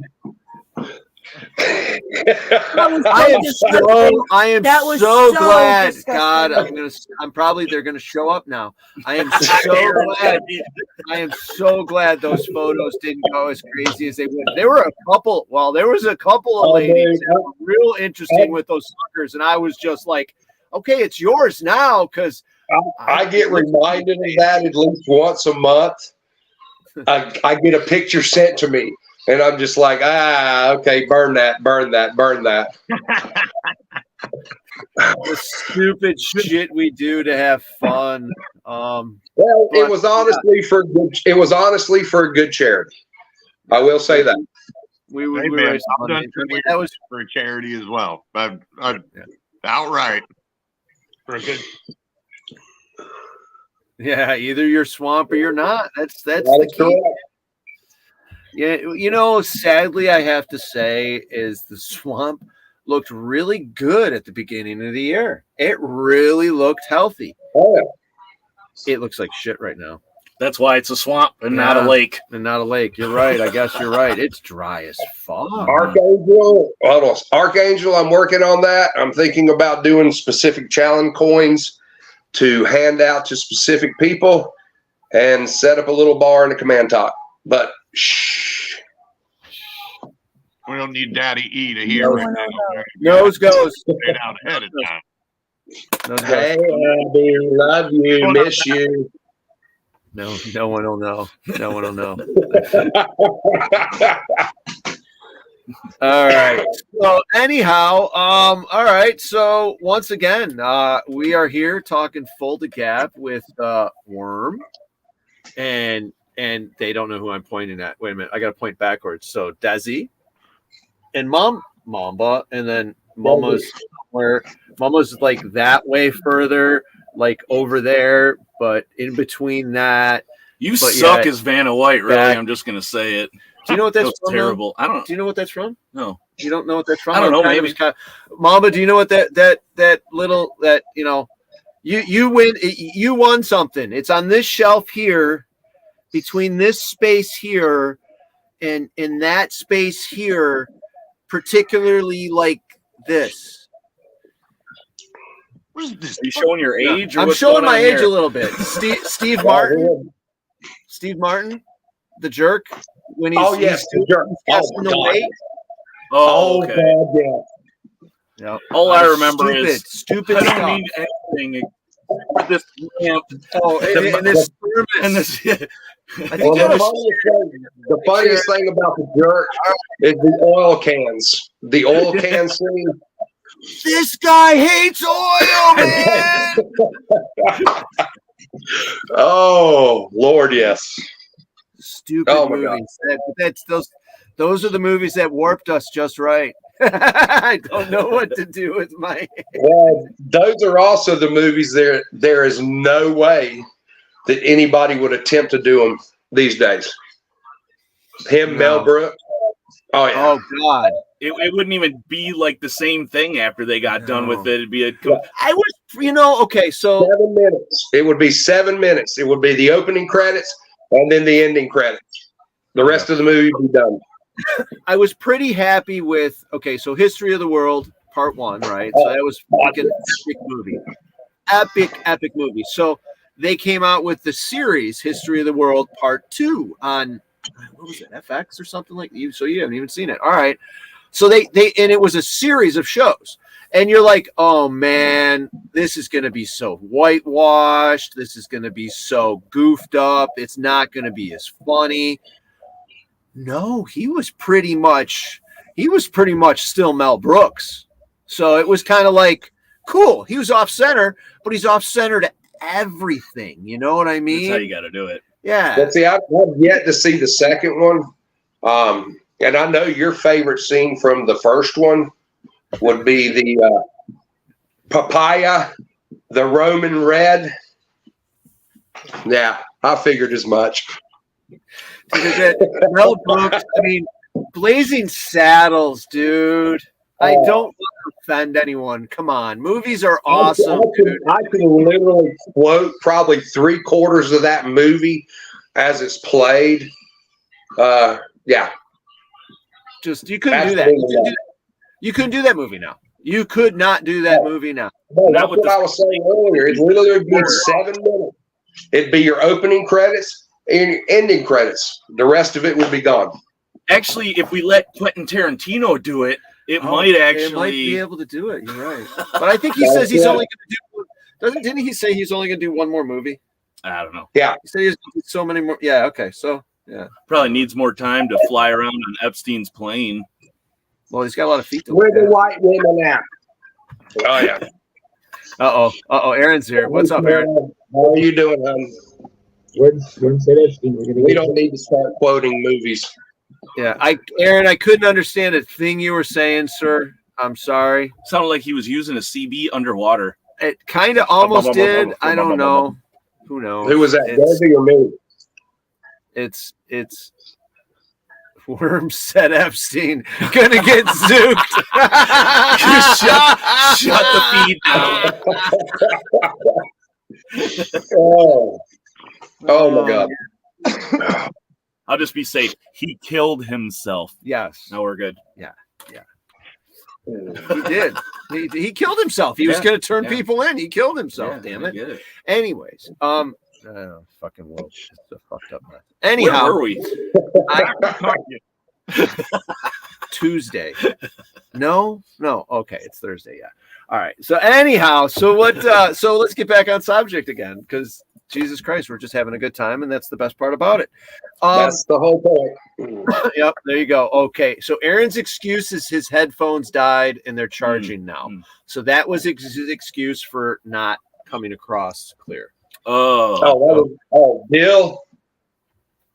I am so glad. God, they're gonna show up now. I am so glad. I am so glad those photos didn't go as crazy as they would. There were a couple. Well, there was a couple of ladies that were real interesting with those suckers, and I was just like, okay, it's yours now, because I get reminded of that at least once a month. I get a picture sent to me, and I'm just like, okay, burn that. The stupid shit we do to have fun. Well, it was honestly for a good charity. I will say that. I've done that was for a charity as well. Outright for a good. Yeah, either you're swamp or you're not. That's the key. Yeah, sadly, I have to say, is the swamp looked really good at the beginning of the year. It really looked healthy. Oh, yeah. It looks like shit right now. That's why it's a swamp and not a lake. And not a lake. You're right. I guess you're right. It's dry as fuck. Archangel, I'm working on that. I'm thinking about doing specific challenge coins to hand out to specific people and set up a little bar in a command talk. But shh. We don't need Daddy E to hear right now. Nose goes. Straight out ahead of time. Hey, Abby, love you, miss you. No one will know. No one will know. All right. So anyhow, all right. So once again, we are here talking Fulda Gap with Worm, and they don't know who I'm pointing at. Wait a minute, I got to point backwards. So Desi and Mamba, and then Mama's like that way further, like over there, but in between that. You suck as Vanna White, really. I'm just gonna say it. Do you know what that's from? Terrible. I don't. Do you know what that's from? No. You don't know what that's from? I don't know. Maybe. Mama, do you know what that little you won something? It's on this shelf here, between this space here, and in that space here, particularly like this. What is this? Are you showing your age? Or I'm showing my age a little bit. Steve Martin. Steve Martin, the jerk. When he's the jerk. The weight. Okay. God, yeah. Yep. All I remember is stupid I stuff. don't need anything for this lamp. And this. The funniest thing about the jerk is the oil cans. The oil can scene. This guy hates oil, man. Oh Lord, yes. Stupid movies. Those are the movies that warped us just right. I don't know what to do with my. Well, those are also the movies. There is no way that anybody would attempt to do them these days. Mel Brooks. Oh yeah. Oh God. It wouldn't even be like the same thing after they got done with it. It'd be okay, so 7 minutes. It would be 7 minutes. It would be the opening credits and then the ending credits. The rest of the movie would be done. I was pretty happy with so History of the World Part 1, right? So that was fucking epic movie. Epic movie. So they came out with the series History of the World Part 2 on what was it, FX or something like that? So you haven't even seen it. All right. So they and it was a series of shows. And you're like, oh man, this is going to be so whitewashed. This is going to be so goofed up. It's not going to be as funny. No, he was pretty much still Mel Brooks. So it was kind of like, cool. He was off center, but he's off center to everything. You know what I mean? That's how you got to do it. Yeah. But see, I've yet to see the second one. And I know your favorite scene from the first one would be the papaya, the Roman red. Yeah, I figured as much. Mel Brooks, I mean, Blazing Saddles, dude. I don't want to offend anyone. Come on. Movies are awesome, dude. I can literally quote probably 3/4 of that movie as it's played. Yeah. Just, you couldn't do that. You couldn't do that movie now. You could not do that movie now. No, that's what I was saying earlier. It literally would be 7 minutes. It'd be your opening credits and your ending credits. The rest of it would be gone. Actually, if we let Quentin Tarantino do it, it might be able to do it. You're right. But I think he says he's only going to do. Didn't he say he's only going to do one more movie? I don't know. Yeah. He said he's going to do so many more. Yeah. Okay. So yeah. Probably needs more time to fly around on Epstein's plane. Well, he's got a lot of feet to Where look the at. white women at? Oh yeah. Aaron's here. What's up, Aaron? How are you doing, hon? We don't need to start quoting movies. Yeah, Aaron, I couldn't understand a thing you were saying, sir. I'm sorry. Sounded like he was using a CB underwater. It kind of almost did. I don't know. Who knows? Who was that? Debbie or me? It's Worm said Epstein gonna get zooked. shut the feed down. Oh my God. I'll just be safe. He killed himself. Yes. Now we're good. Yeah. He did. He killed himself. He was going to turn people in. He killed himself. Damn it. Get it. Anyways, fucking world. It's a fucked up mess. Anyhow, where were we? Tuesday. No. Okay, it's Thursday. Yeah. All right. So anyhow, so what? So let's get back on subject again, because Jesus Christ, we're just having a good time, and that's the best part about it. That's the whole point. Yep, there you go. Okay, so Aaron's excuse is his headphones died and they're charging now. So that was his excuse for not coming across clear. Bill.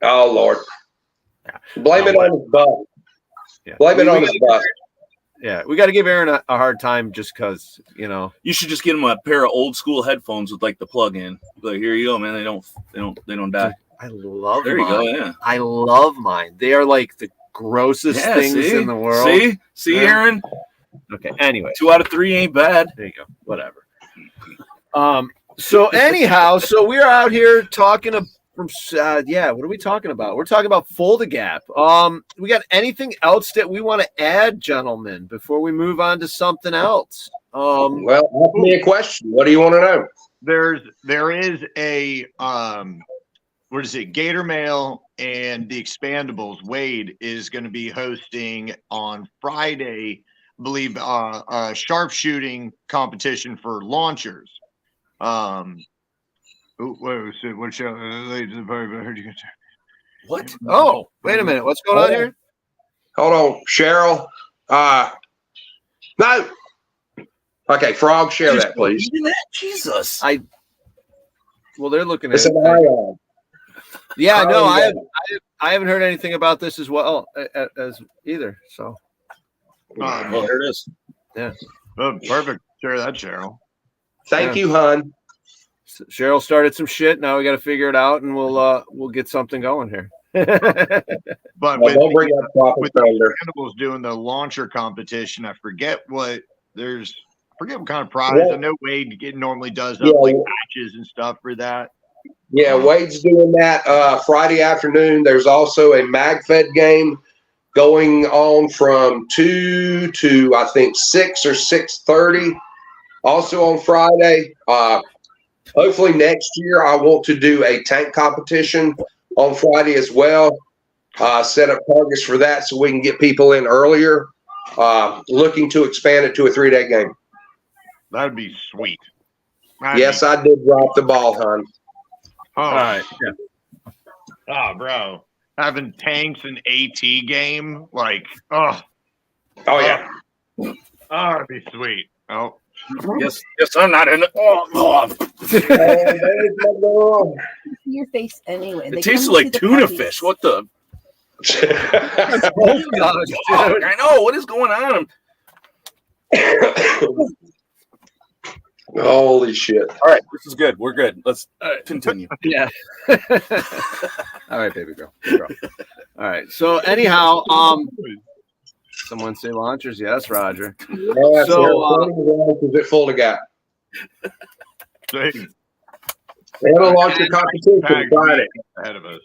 Oh Lord. Blame it on his butt. Yeah. Blame it on his butt. Yeah, we got to give Aaron a hard time just because, you know. You should just get him a pair of old school headphones with like the plug in. Like, here you go, man. They don't die. I love there mine. You go, yeah. I love mine. They are like the grossest things in the world. See, Aaron? Okay, anyway. 2 out of 3 ain't bad. There you go. Whatever. So anyhow, so we're out here talking what are we talking about? We're talking about Fulda Gap. We got anything else that we want to add, gentlemen, before we move on to something else? Well, ask me a question. What do you want to know? There is a what is it? Gator Mail and the Expandables. Wade is going to be hosting on Friday, I believe, a sharpshooting competition for launchers. What show? What? Oh, wait a minute. What's going on here? Hold on, Cheryl. No. Okay, Frog, share that, please. Jesus. Well, they're looking at It's it. an eye. Yeah, no, I haven't heard anything about this as well as either. So, well, there it is. Yeah. Oh, perfect. Share that, Cheryl. Thank you, hon. Cheryl started some shit. Now we got to figure it out, and we'll get something going here. But with the Expandables doing the launcher competition, I forget what kind of prize. Yeah. I know Wade normally does like matches and stuff for that. Yeah, Wade's doing that Friday afternoon. There's also a MagFed game going on from 2 to I think 6 or 6:30. Also on Friday. Hopefully next year I want to do a tank competition on Friday as well. Set up targets for that so we can get people in earlier. looking to expand it to a 3-day game. That'd be sweet. Yes, I did drop the ball, hon. Oh, All right. Yeah. oh, bro. Having tanks and AT game, like, oh, Yeah. oh, that'd be sweet. Oh, Yes, I'm not in. Your face anyway. It tasted like tuna fish. What the? Oh, gosh, dude. I know. What is going on? Holy shit. All right, this is good. We're good. Let's continue. Yeah. All right, baby girl. All right. So anyhow, someone say launchers. Yes, Roger. Yeah, so at Fulda got. dang. They have a launcher competition Friday. Ahead of us.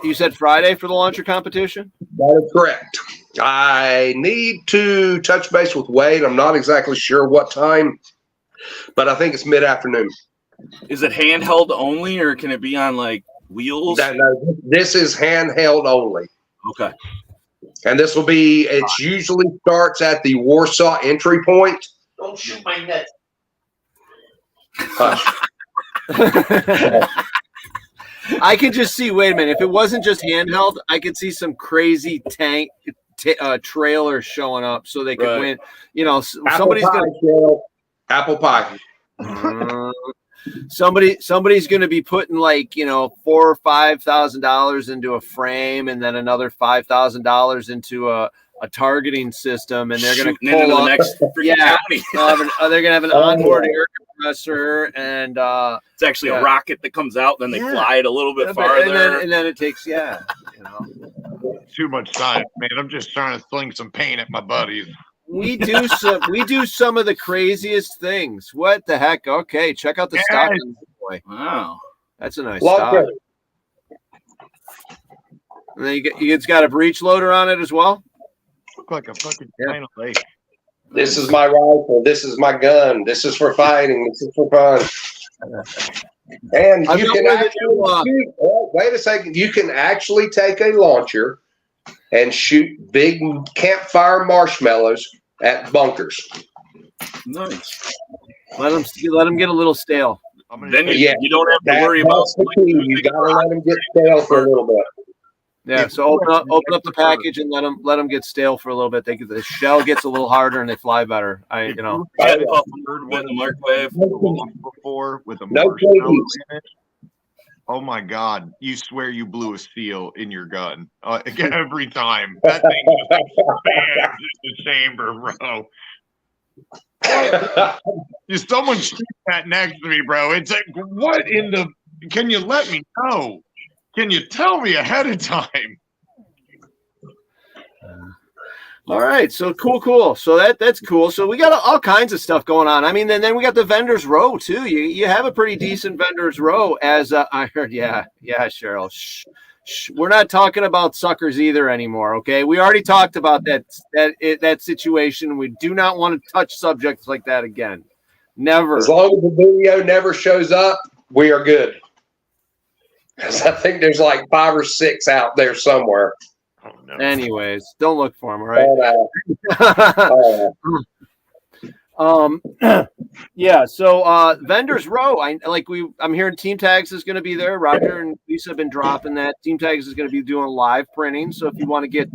You said Friday for the launcher competition? That is correct. I need to touch base with Wade. I'm not exactly sure what time, but I think it's mid-afternoon. Is it handheld only, or can it be on like wheels? No, this is handheld only. Okay. And this will be, it usually starts at the Warsaw entry point. Don't shoot my net. I could just see, wait a minute, if it wasn't just handheld, I could see some crazy tank trailer showing up so they could win. You know, somebody's going to apple pie. Somebody's going to be putting like, you know, $4,000 or $5,000 into a frame, and then another $5,000 into a targeting system, and they're going to pull into up the next county. They're going to have an onboard air compressor, and it's actually a rocket that comes out, then they fly it a little bit farther, and then it takes you know. Too much time, man. I'm just trying to fling some paint at my buddies. We do some of the craziest things. What the heck? Okay, check out the stock. Boy. Wow, that's a nice stock. And then it's got a breech loader on it as well. Look like a fucking final lake. This is my rifle. This is my gun. This is for fighting. This is for fun. And you can actually wait a second. You can actually take a launcher and shoot big campfire marshmallows at bunkers. Nice. Let them get a little stale. Then you don't have to worry about. You gotta let them get stale for a little bit. Yeah. So open up the package and let them get stale for a little bit. The shell gets a little harder and they fly better. In the microwave before with a marshmallow in it. Oh my God! You swear you blew a seal in your gun every time. That thing just expands in the chamber, bro. Someone shoot that next to me, bro. It's like, what in the? Can you let me know? Can you tell me ahead of time? All right, so cool. So that's cool. So we got all kinds of stuff going on. I mean, then we got the vendors row too. You have a pretty decent vendors row, as I heard. Yeah, Cheryl. Shh. We're not talking about suckers either anymore. Okay, we already talked about that situation. We do not want to touch subjects like that again. Never. As long as the video never shows up, we are good. Because I think there's like 5 or 6 out there somewhere. Oh, no. Anyways, don't look for them, all right? Yeah. So vendors row. I'm hearing Team Tags is going to be there. Roger and Lisa have been dropping that. Team Tags is going to be doing live printing. So if you want to get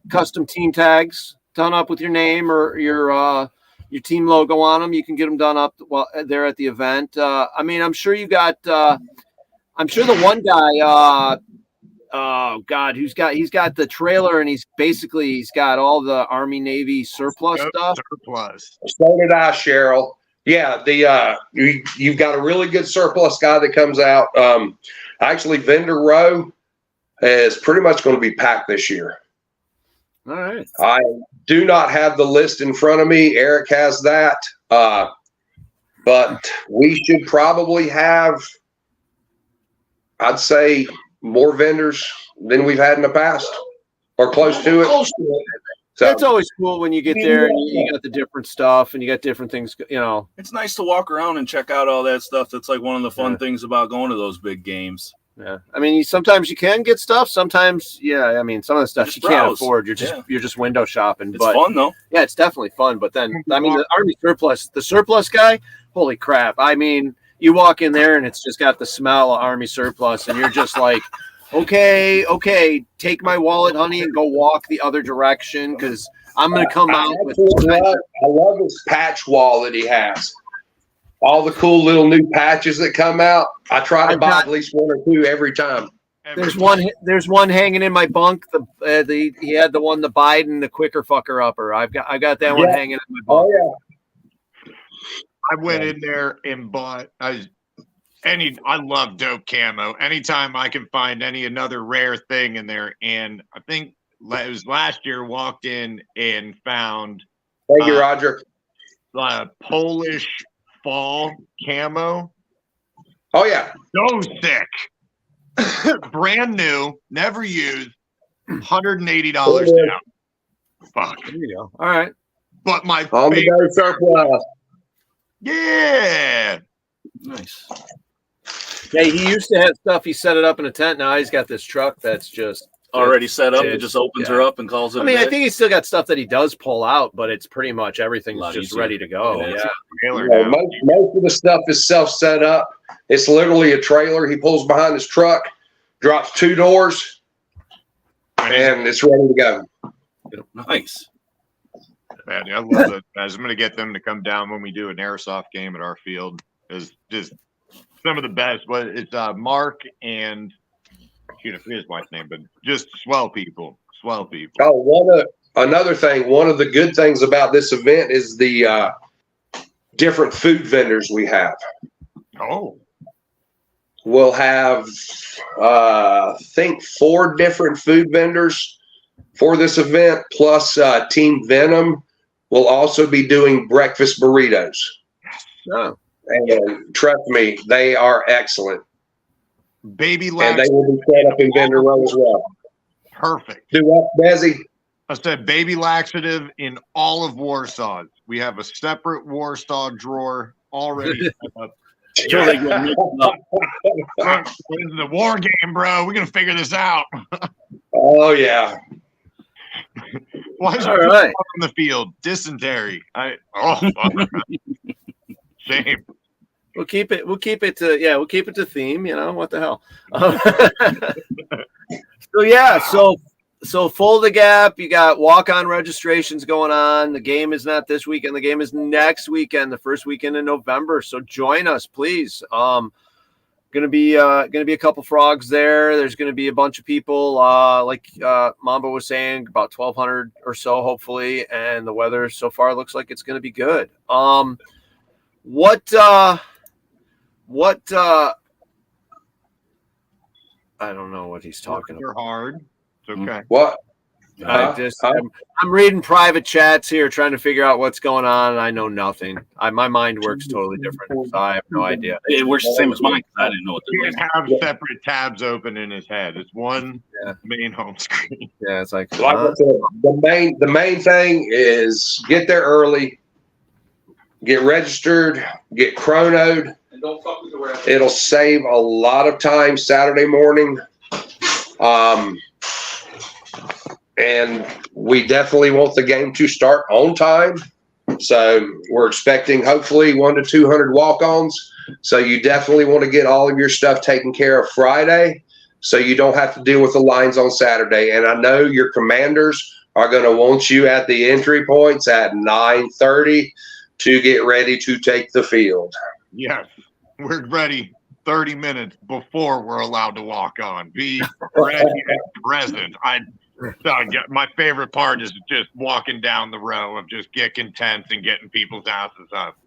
custom Team Tags done up with your name or your team logo on them, you can get them done up there at the event. I mean, I'm sure you got. I'm sure the one guy. Oh God, he's got the trailer and he's got all the Army Navy surplus stuff. Surplus. So did I, Cheryl. Yeah, you've got a really good surplus guy that comes out. Actually, vendor row is pretty much going to be packed this year. All right. I do not have the list in front of me. Eric has that, but we should probably have, I'd say, more vendors than we've had in the past, or close to it. So that's always cool when you get there and you got the different stuff and you got different things. You know, it's nice to walk around and check out all that stuff. That's like one of the fun things about going to those big games. Yeah. I mean, sometimes you can get stuff. Sometimes, yeah. I mean, some of the stuff Just you can't browse. afford. You're just window shopping. It's But fun though. yeah, it's definitely fun. But then, I mean, the surplus guy, holy crap. I mean, you walk in there and it's just got the smell of Army surplus, and you're just like, okay, take my wallet, honey, and go walk the other direction because I'm going to come out with. I love this patch wall that he has. All the cool little new patches that come out. I try to buy at least one or two every time. There's one hanging in my bunk. He had the one, the Biden, the quicker fucker upper. I got that one hanging in my bunk. Oh yeah. I went in there and bought I love dope camo. Anytime I can find another rare thing in there, and I think it was last year, walked in and found Thank you, Roger. Polish fall camo. Oh yeah. So sick. Brand new, never used, $180 now. Fuck. There you go. All right. But my On the go surplus. Yeah. Nice. Yeah, he used to have stuff. He set it up in a tent. Now he's got this truck that's just Already set up. It just opens her up and calls it. I mean, I think he's still got stuff that he does pull out, but it's pretty much everything's just easier. ready to go. Yeah. Most of the stuff is self set up. It's literally a trailer he pulls behind his truck, drops 2 doors, and it's ready to go. Nice. Man, I love it. Guys, I'm going to get them to come down when we do an airsoft game at our field. It's just some of the best. But it's Mark and shoot, I forget his wife's name, but just swell people. Oh, another thing. One of the good things about this event is the different food vendors we have. Oh. We'll have, I think, 4 different food vendors for this event, plus Team Venom will also be doing breakfast burritos. Oh. And trust me, they are excellent. Baby And laxative. they will be set up in vendor row as well. Perfect. Do what, Desi? I said baby laxative in all of Warsaw. We have a separate Warsaw drawer already set up. Sure, they get mixed up. Look, this is a war game, bro. We're gonna figure this out. Oh yeah. Why is All right. on the field? Dysentery. Shame. We'll keep it to theme, you know, what the hell. So Fulda Gap, you got walk-on registrations going on. The game is not this weekend. The game is next weekend, the first weekend in November. So join us, please. Gonna be a couple frogs there. There's gonna be a bunch of people, like Mamba was saying, about 1,200 or so, hopefully. And the weather so far looks like it's gonna be good. What I don't know what he's talking about. You're hard. It's okay. What? I'm reading private chats here, trying to figure out what's going on, and I know nothing. My mind works totally different, so I have no idea. It works the same as mine. I didn't know what He to do. can't have separate tabs open in his head. It's one main home screen. Yeah, it's like Like I said, the main thing is get there early, get registered, get chronoed. And don't fuck with the rest. It'll save a lot of time Saturday morning. And we definitely want the game to start on time. So we're expecting hopefully 100 to 200 walk-ons. So you definitely want to get all of your stuff taken care of Friday so you don't have to deal with the lines on Saturday. And I know your commanders are going to want you at the entry points at 9:30 to get ready to take the field. Yes, we're ready 30 minutes before we're allowed to walk on. Be ready and present. My favorite part is just walking down the row of just getting tents and getting people's asses up.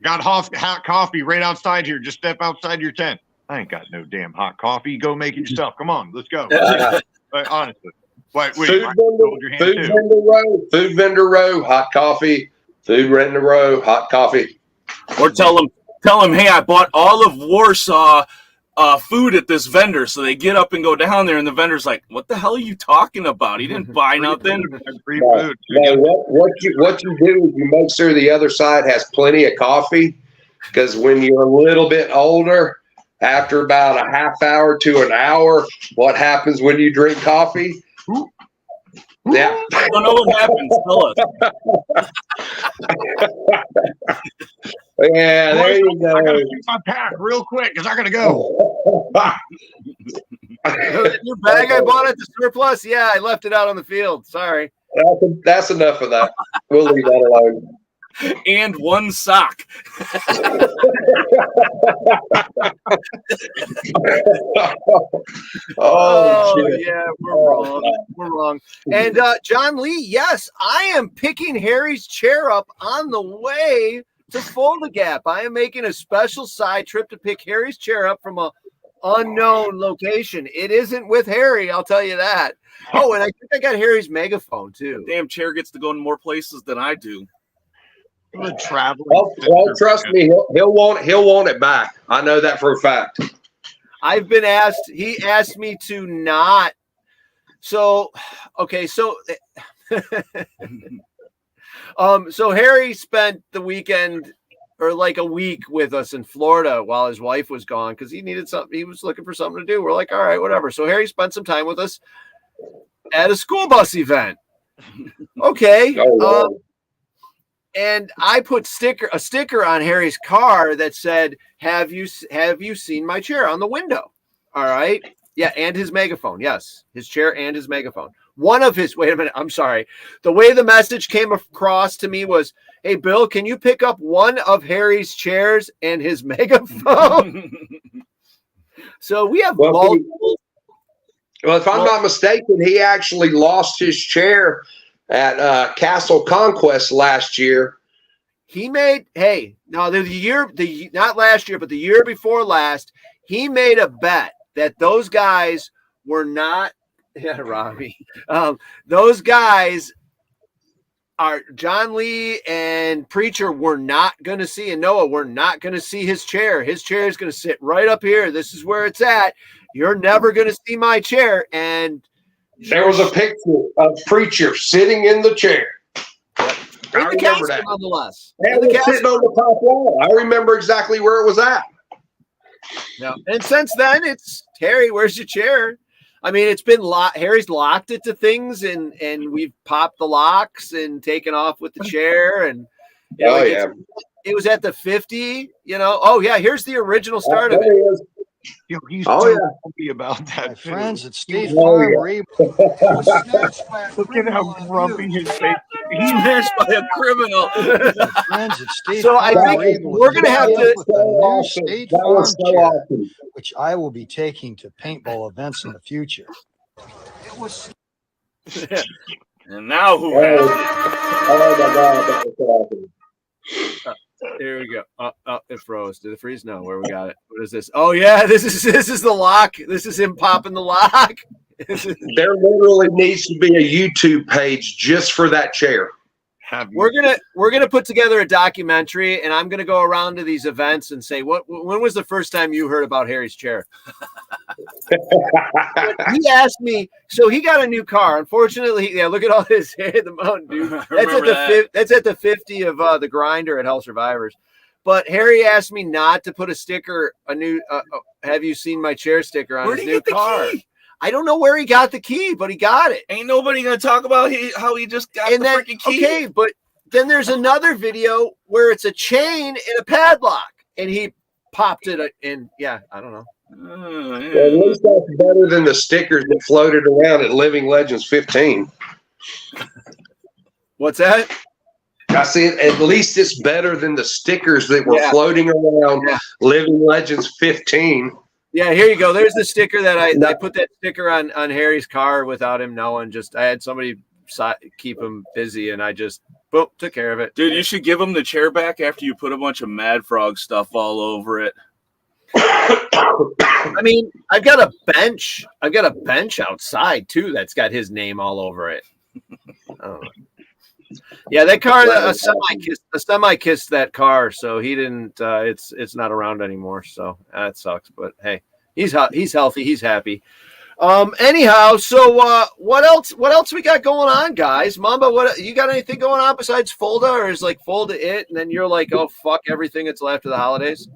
Got hot coffee right outside here. Just step outside your tent. I ain't got no damn hot coffee. Go make it yourself. Come on, let's go. Honestly. Wait, Food vendor row, hot coffee. Food vendor row, hot coffee. Or tell them, hey, I bought all of Warsaw food at this vendor. So they get up and go down there, and the vendor's like, what the hell are you talking about? He didn't buy nothing. Free food. No, what you do is you make sure the other side has plenty of coffee, because when you're a little bit older, after about a half hour to an hour, what happens when you drink coffee? Yeah. I don't know what happens. Tell us. Yeah, there you go. I gotta fix my pack real quick because I gotta go. Your bag I bought at the surplus? Yeah, I left it out on the field. Sorry. That's enough of that. We'll leave that alone. And one sock. Shit. Yeah, we're wrong. We're wrong. And John Lee, yes, I am picking Harry's chair up on the way to Fulda Gap. I am making a special side trip to pick Harry's chair up from a unknown location. It isn't with Harry, I'll tell you that. Oh, and I think I got Harry's megaphone too. Damn chair gets to go in more places than I do. The traveling. Well, trust me, he'll want it back. I know that for a fact. I've been asked. He asked me to not. So, okay. So, so Harry spent the weekend or like a week with us in Florida while his wife was gone because he needed something. He was looking for something to do. We're like, all right, whatever. So Harry spent some time with us at a school bus event. Okay. And I put a sticker on Harry's car that said, have you seen my chair on the window? All right. Yeah. And his megaphone. Yes. His chair and his megaphone. Wait a minute. I'm sorry. The way the message came across to me was, hey, Bill, can you pick up one of Harry's chairs and his megaphone? So we have multiple. Well, if I'm not mistaken, he actually lost his chair at Castle Conquest last year. He made not last year, but the year before last, he made a bet that those guys were not. Yeah, Robbie. Those guys are John Lee and Preacher were not going to see, and Noah, we're not going to see his chair. His chair is going to sit right up here. This is where it's at. You're never going to see my chair. And there was a picture of Preacher sitting in the chair. In the casket, nonetheless. And it was sitting on the top wall. I remember exactly where it was at. Yeah. And since then, it's Harry, where's your chair? I mean, it's been Harry's locked it to things, and we've popped the locks and taken off with the chair. And it was at the 50. Oh yeah, here's the original start of it. He's happy about that. My friends at State Farm were able to look at how grumpy his face. He's smashed by a criminal. friends at State So Farm I think we're going to have to with a new State Farm chair, which I will be taking to paintball events in the future. It was. And now who has it? Oh my God, that was awesome. Here we go. It froze. Did it freeze? No. Where we got it? What is this? Oh yeah, this is the lock. This is him popping the lock. There literally needs to be a YouTube page just for that chair. We're gonna put together a documentary, and I'm gonna go around to these events and say, when was the first time you heard about Harry's chair? He asked me, so he got a new car. Unfortunately, look at all his hair in the mountain, dude. That's at the 50 of the grinder at Hell Survivors. But Harry asked me not to put a new have you seen my chair sticker on his new car. Key? I don't know where he got the key, but he got it. Ain't nobody gonna talk about how he just got the freaking key. Okay, but then there's another video where it's a chain and a padlock, and he popped it in. Yeah, I don't know. Well, at least that's better than the stickers that floated around at Living Legends 15. What's that? I said at least it's better than the stickers that were floating around Living Legends 15. Yeah, here you go. There's the sticker that I put that sticker on Harry's car without him knowing. I had somebody keep him busy, and I just took care of it. Dude, you should give him the chair back after you put a bunch of Mad Frog stuff all over it. I mean, I've got a bench. I've got a bench outside too that's got his name all over it. Yeah, that car, a semi kissed that car, so he didn't. It's not around anymore, so that sucks. But hey, he's healthy, he's happy. Anyhow, so what else we got going on, guys? Mamba, what you got anything going on besides Fulda, or is like Fulda it, and then you're like, oh fuck everything until after the holidays?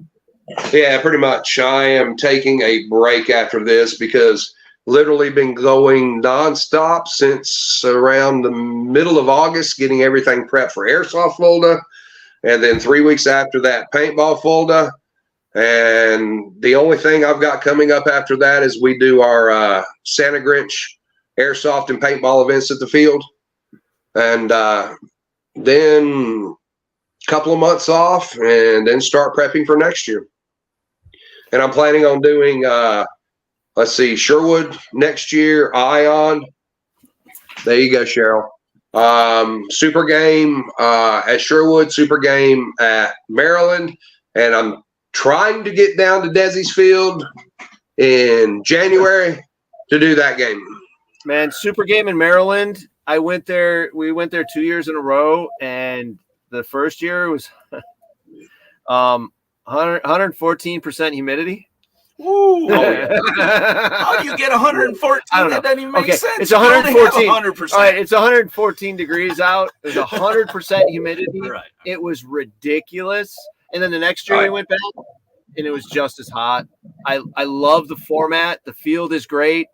Yeah, pretty much. I am taking a break after this because literally been going nonstop since around the middle of August, getting everything prepped for airsoft Fulda, and then 3 weeks after that, paintball Fulda. And the only thing I've got coming up after that is we do our Santa Grinch airsoft and paintball events at the field, and then a couple of months off, and then start prepping for next year. And I'm planning on doing, let's see, Sherwood next year, Ion. There you go, Cheryl. Super game at Sherwood, super game at Maryland, and I'm trying to get down to Desi's Field in January to do that game. Man, super game in Maryland. I went there. We went there 2 years in a row, and the first year was 114% humidity. Ooh. How do you get 114? I don't know. That doesn't even make sense. It's 114. 100%. All right, it's 114 degrees out. There's 100% humidity. Right. It was ridiculous. And then the next year we went back, and it was just as hot. I love the format. The field is great.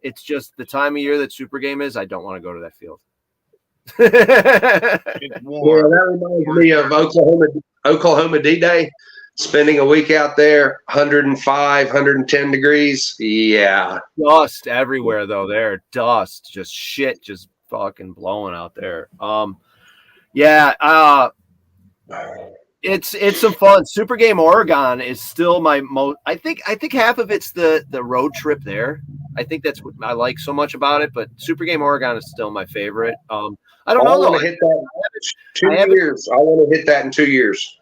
It's just the time of year that Super Game is. I don't want to go to that field. It's warm. Yeah, that reminds me of Oklahoma D-Day. Spending a week out there, 105, 110 degrees. Yeah. Dust everywhere, though. There, dust, just shit, just fucking blowing out there. It's some fun. Super Game Oregon is still my most. I think half of it's the road trip there. I think that's what I like so much about it. But Super Game Oregon is still my favorite. I don't know. I want to hit that in 2 years. I want to hit that in 2 years.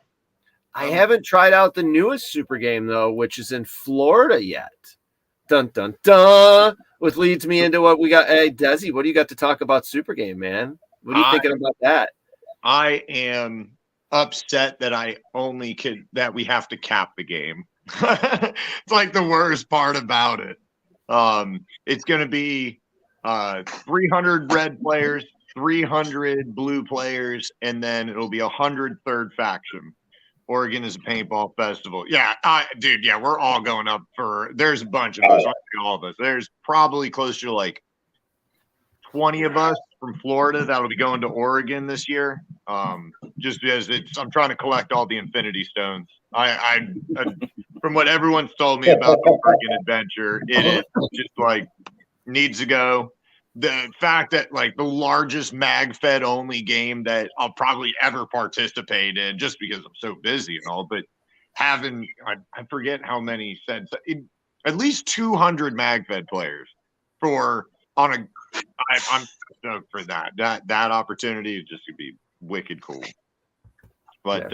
I haven't tried out the newest Super Game though, which is in Florida yet. Dun dun dun. Which leads me into what we got. Hey, Desi, what do you got to talk about Super Game, man? What are you thinking about that? I am upset that that we have to cap the game. It's like the worst part about it. It's going to be 300 red players, 300 blue players, and then it'll be 100 third faction. Oregon is a paintball festival. Yeah, dude, yeah, we're all going up there's a bunch of us, all of us. There's probably close to like 20 of us from Florida that'll be going to Oregon this year. Just as I'm trying to collect all the Infinity Stones. I from what everyone's told me about the Oregon adventure, it is just like needs to go. The fact that like the largest mag fed only game that I'll probably ever participate in, just because I'm so busy and all, but having I forget how many said at least 200 mag fed players I'm stoked for that opportunity is just to be wicked cool. But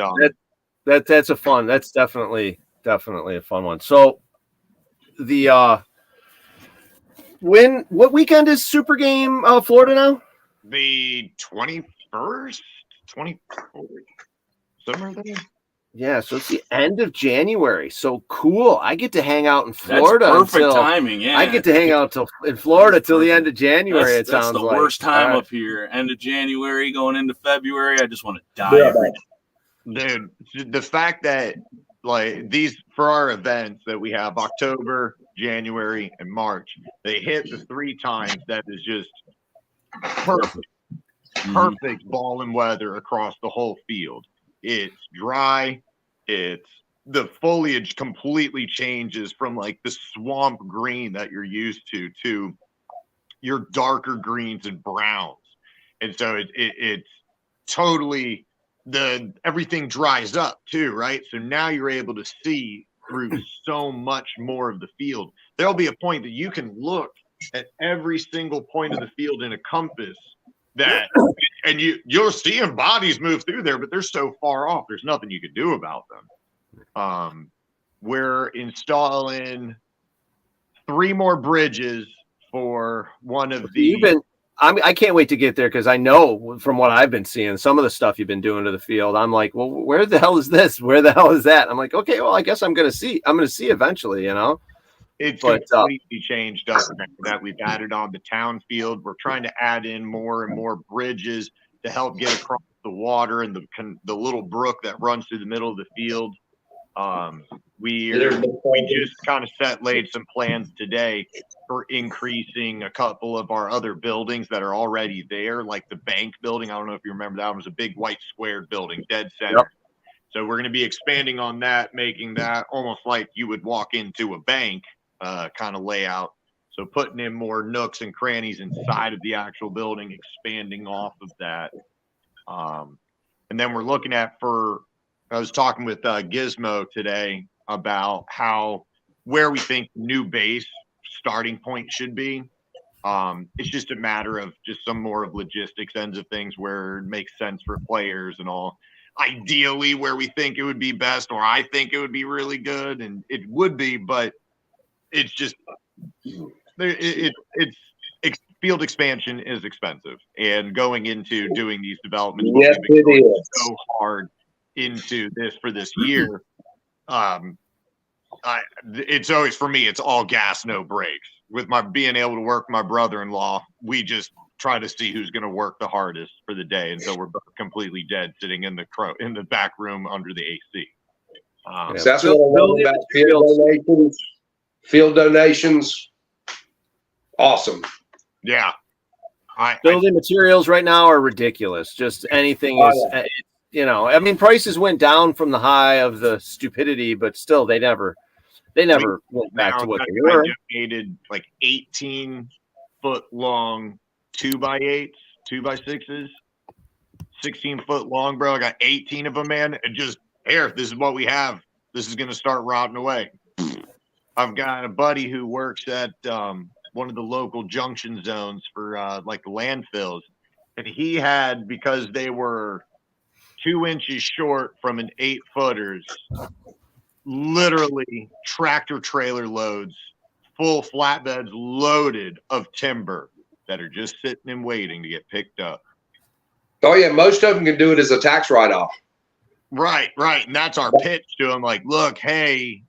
that's a fun. That's definitely a fun one. So the what weekend is Super Game Florida now? The 21st, 24th, somewhere there. Yeah, so it's the end of January. So cool. I get to hang out in Florida. That's perfect timing. Yeah, I get to hang out in Florida till the end of January. It sounds the like worst time up here. End of January, going into February. I just want to die. Dude, the fact that like these for our events that we have October, January, and March, they hit the 3 times. That is just perfect ball and weather across the whole field. It's dry. It's the foliage completely changes from like the swamp green that you're used to your darker greens and browns. And so it's totally everything dries up too, right? So now you're able to see through so much more of the field. There'll be a point that you can look at every single point of the field in a compass and you're seeing bodies move through there, but they're so far off, there's nothing you can do about them. We're installing 3 more bridges for one of the. I can't wait to get there because I know from what I've been seeing, some of the stuff you've been doing to the field. I'm like, well, where the hell is this? Where the hell is that? I'm like, okay, well, I guess I'm going to see eventually, you know. It's completely changed up that we've added on the town field. We're trying to add in more and more bridges to help get across the water and the little brook that runs through the middle of the field. We just kind of laid some plans today for increasing a couple of our other buildings that are already there, like the bank building. I don't know if you remember that one was a big white squared building, dead center. Yep. So we're going to be expanding on that, making that almost like you would walk into a bank kind of layout. So putting in more nooks and crannies inside of the actual building, expanding off of that. And then we're looking at I was talking with Gizmo today about where we think new base starting point should be. It's just a matter of just some more of logistics ends of things where it makes sense for players and all. Ideally where we think it would be best, or I think it would be really good, and it would be, but it's just field expansion is expensive, and going into doing these developments, yes, it is so hard into this for this year. It's always, for me, it's all gas, no brakes. With my being able to work my brother-in-law, we just try to see who's going to work the hardest for the day until we're both completely dead sitting in the back room under the AC. So that's what I love about field donations. Awesome. Yeah. Building materials right now are ridiculous. Just anything I mean, prices went down from the high of the stupidity, but still they never went back to what they were. I donated like 18-foot long 2x8s, 2x6s, 16-foot long, bro. I got 18 of them, man. And just here, this is what we have. This is going to start rotting away. I've got a buddy who works at one of the local junction zones for like the landfills, and he had, because they were 2 inches short from an 8-footers, literally tractor trailer loads, full flatbeds loaded of timber that are just sitting and waiting to get picked up. Oh yeah, most of them can do it as a tax write-off. Right. And that's our pitch to them. Like, look, hey,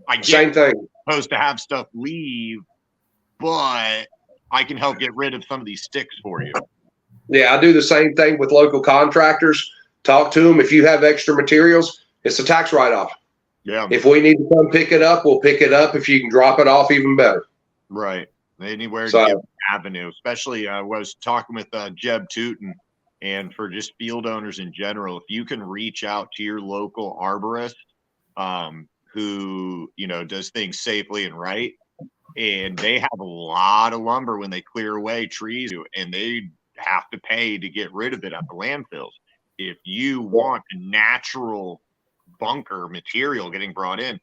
I get same thing. Supposed to have stuff leave, but I can help get rid of some of these sticks for you. Yeah, I do the same thing with local contractors. Talk to them. If you have extra materials, it's a tax write-off. Yeah. If we need to come pick it up, we'll pick it up. If you can drop it off, even better. Right. Anywhere to give an avenue, especially I was talking with Jeb Tootin, and for just field owners in general, if you can reach out to your local arborist who, does things safely and right, and they have a lot of lumber when they clear away trees, and they have to pay to get rid of it at the landfills. If you want a natural bunker material getting brought in,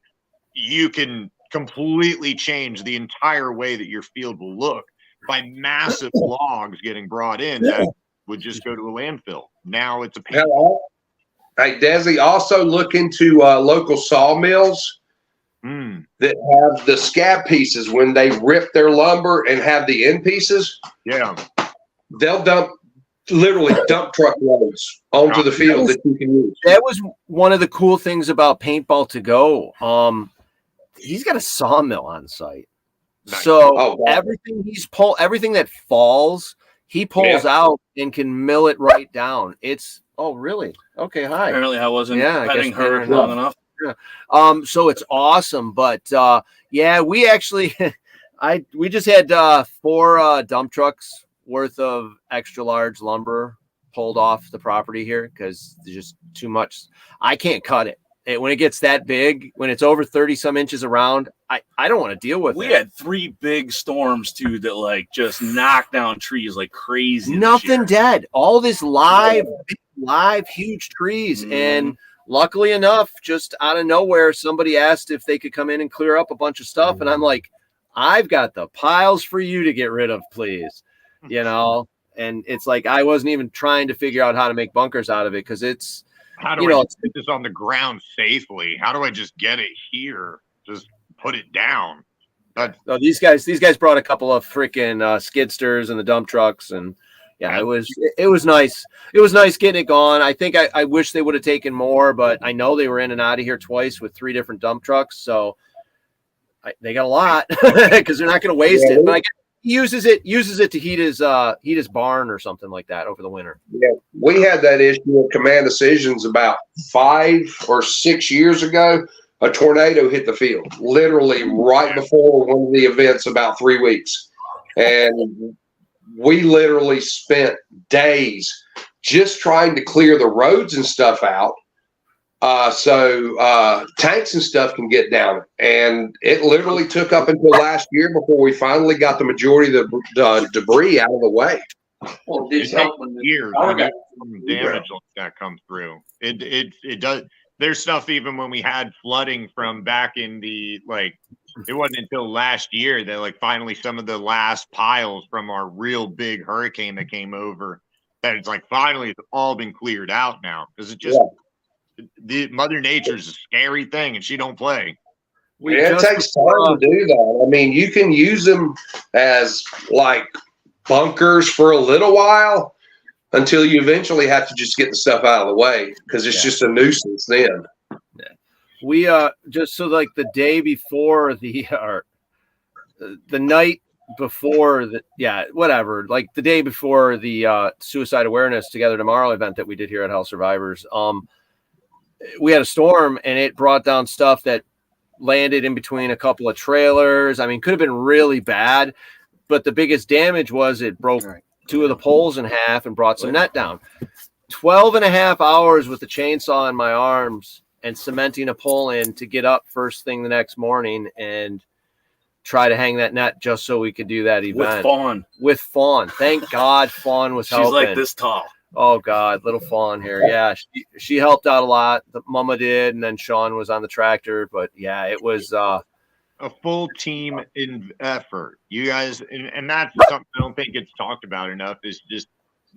you can completely change the entire way that your field will look by massive logs getting brought in that would just go to a landfill. Now it's a pain. Hey, Desi, also look into local sawmills that have the scab pieces. When they rip their lumber and have the end pieces, they'll literally dump truck loads onto the field that you can use. That was one of the cool things about Paintball to Go. He's got a sawmill on site. Nice. So everything everything that falls, he pulls out and can mill it right down. It's really? Okay, hi. Apparently I wasn't petting her long enough. Yeah. So it's awesome. But we actually we just had 4 dump trucks worth of extra large lumber pulled off the property here because there's just too much. I can't cut it. When it gets that big, when it's over 30 some inches around, I don't want to deal with it. We had 3 big storms too that just knocked down trees like crazy. Nothing dead. All this live, huge trees. And luckily enough, just out of nowhere, somebody asked if they could come in and clear up a bunch of stuff. And I'm like, I've got the piles for you to get rid of, please. And it's like, I wasn't even trying to figure out how to make bunkers out of it. Cause it's, how do I put this on the ground safely? How do I just get it here? Just put it down. These guys brought a couple of freaking skidsters and the dump trucks, and it was nice. It was nice getting it gone. I think I wish they would have taken more, but I know they were in and out of here twice with 3 different dump trucks, so they got a lot because they're not going to waste it. But I guess he uses it to heat his barn or something like that over the winter. Yeah, we had that issue of Command Decisions about 5 or 6 years ago. a tornado hit the field, literally right before one of the events about 3 weeks. And we literally spent days just trying to clear the roads and stuff out. So tanks and stuff can get down. And it literally took up until last year before we finally got the majority of the debris out of the way. Well, it takes years to get some damage like that comes through. It does. There's stuff even when we had flooding from back in the, like, it wasn't until last year that, like, finally some of the last piles from our real big hurricane that came over, that it's like finally it's all been cleared out now, because it just the Mother Nature's a scary thing and she don't play. It takes time to do that. I mean, you can use them as like bunkers for a little while until you eventually have to just get the stuff out of the way, because it's just a nuisance then. We just so like the day before the night before the like the day before the Suicide Awareness Together Tomorrow event that we did here at Hell Survivors, we had a storm and it brought down stuff that landed in between a couple of trailers. I mean, could have been really bad, but the biggest damage was it broke two of the poles in half and brought some net down. 12 and a half hours with the chainsaw in my arms and cementing a pole in to get up first thing the next morning and try to hang that net just so we could do that event. With Fawn. Thank God Fawn was helping. She's like this tall. Oh God, little Fawn here. Yeah, she helped out a lot. The mama did, and then Sean was on the tractor. But yeah, it was a full team effort. You guys, and that's something I don't think gets talked about enough. Is just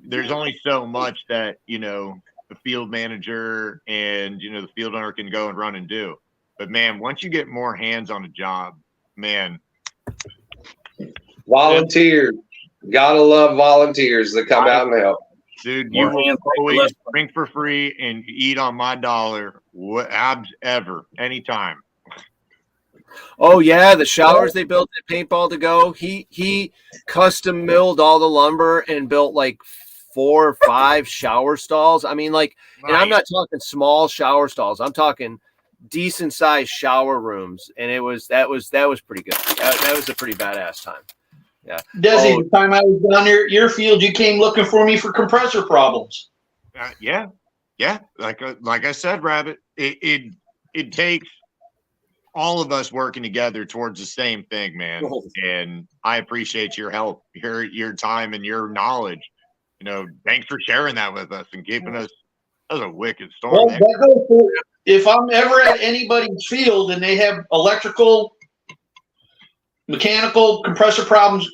there's only so much that the field manager and the field owner can go and run and do. But man, once you get more hands on a job, man, volunteers, gotta love volunteers that come out and help. Dude, you will always drink for free and eat on my dollar, ever, anytime. Oh yeah, the showers they built at Paintball to Go. He custom milled all the lumber and built like 4 or 5 shower stalls. I mean, like, and I'm not talking small shower stalls. I'm talking decent sized shower rooms, and that was pretty good. That was a pretty badass time. Yeah, Desi, the time I was down there at your field, you came looking for me for compressor problems. Yeah. Like I said, Rabbit, it takes all of us working together towards the same thing, man. And I appreciate your help, your time, and your knowledge. Thanks for sharing that with us and keeping us. That was a wicked storm. Well, if I'm ever at anybody's field and they have electrical, mechanical, compressor problems,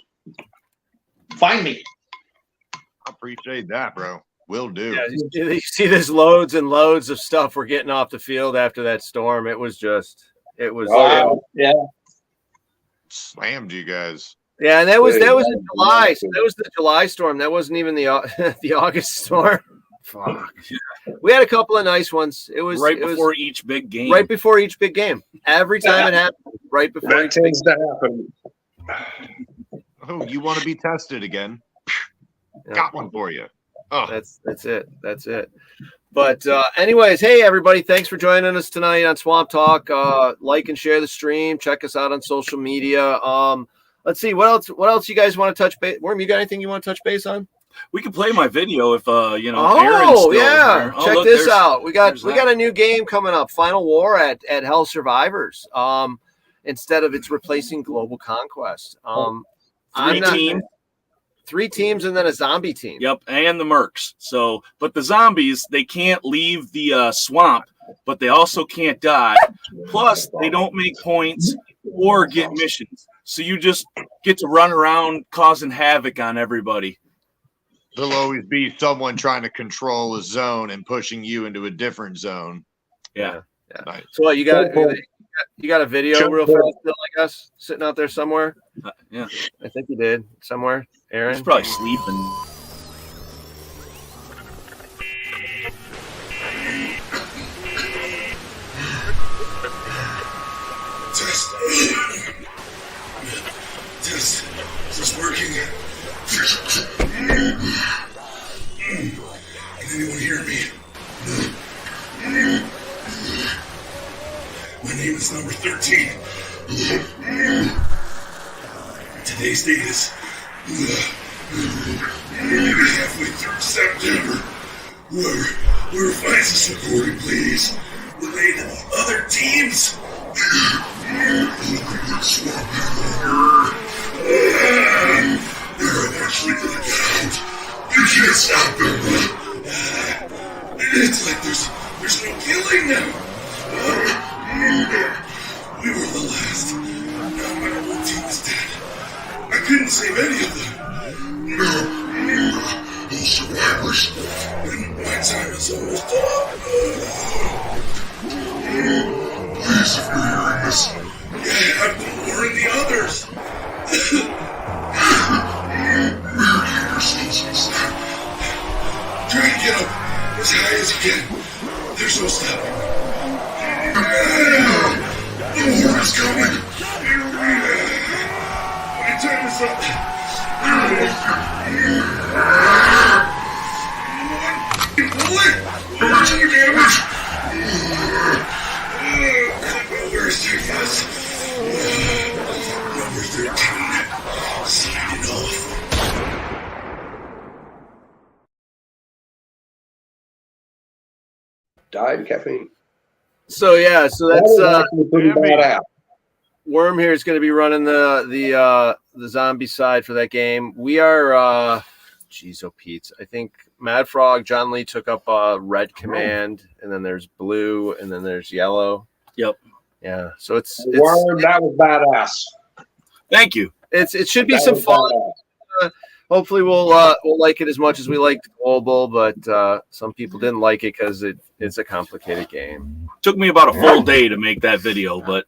find me. I appreciate that, bro. Will do. Yeah, you see there's loads and loads of stuff we're getting off the field after that storm. It was slammed you guys. Yeah, and that was in July. So that was the July storm. That wasn't even the August storm. Fuck. We had a couple of nice ones. It was before each big game. Right before each big game. Every time it happened, right before that tends to happen. Oh, you want to be tested again? Yeah. Got one for you. Oh, that's it. But anyways, hey everybody, thanks for joining us tonight on Swamp Talk. Like and share the stream. Check us out on social media. Let's see what else you guys want to touch base. Worm, you got anything you want to touch base on? We can play my video if Aaron's still there. Check this out. We got a new game coming up, Final War at Hell Survivors. Instead of it's replacing Global Conquest. 3 teams and then a zombie team. Yep, and the mercs. So, but the zombies, they can't leave the swamp, but they also can't die. Plus, they don't make points or get missions. So you just get to run around causing havoc on everybody. There'll always be someone trying to control a zone and pushing you into a different zone. Yeah. Nice. So what, you got a video real fast, I guess, sitting out there somewhere? Yeah. I think you did somewhere, Aaron. He's probably sleeping. Test. Is this working? Can anyone hear me? My name is number 13. Today's date is halfway through September. Whoever finds this recording, please relay to the other teams. They're eventually gonna get out. You can't stop them. It's like there's no killing them. We were the last. Now my whole team is dead. I couldn't save any of them. All survivors. And my time is almost up. Please, if you're hearing this, have to warn the others. Weird yourselves inside. Try to get up as high as you can. There's no stopping. The war is coming. My time is up. Bullet! Where's your damage? Where's your yes? Number 13. Signing off. Died caffeine. So yeah, so that's pretty bad out. Worm here is going to be running the zombie side for that game. We are geez, oh Pete. I think Mad Frog, John Lee took up red command, and then there's blue, and then there's yellow. Yep. Yeah. So it's Worm, that was badass. Thank you. It should be some fun. Hopefully we'll like it as much as we liked Global, but some people didn't like it because it's a complicated game. Took me about a full day to make that video, but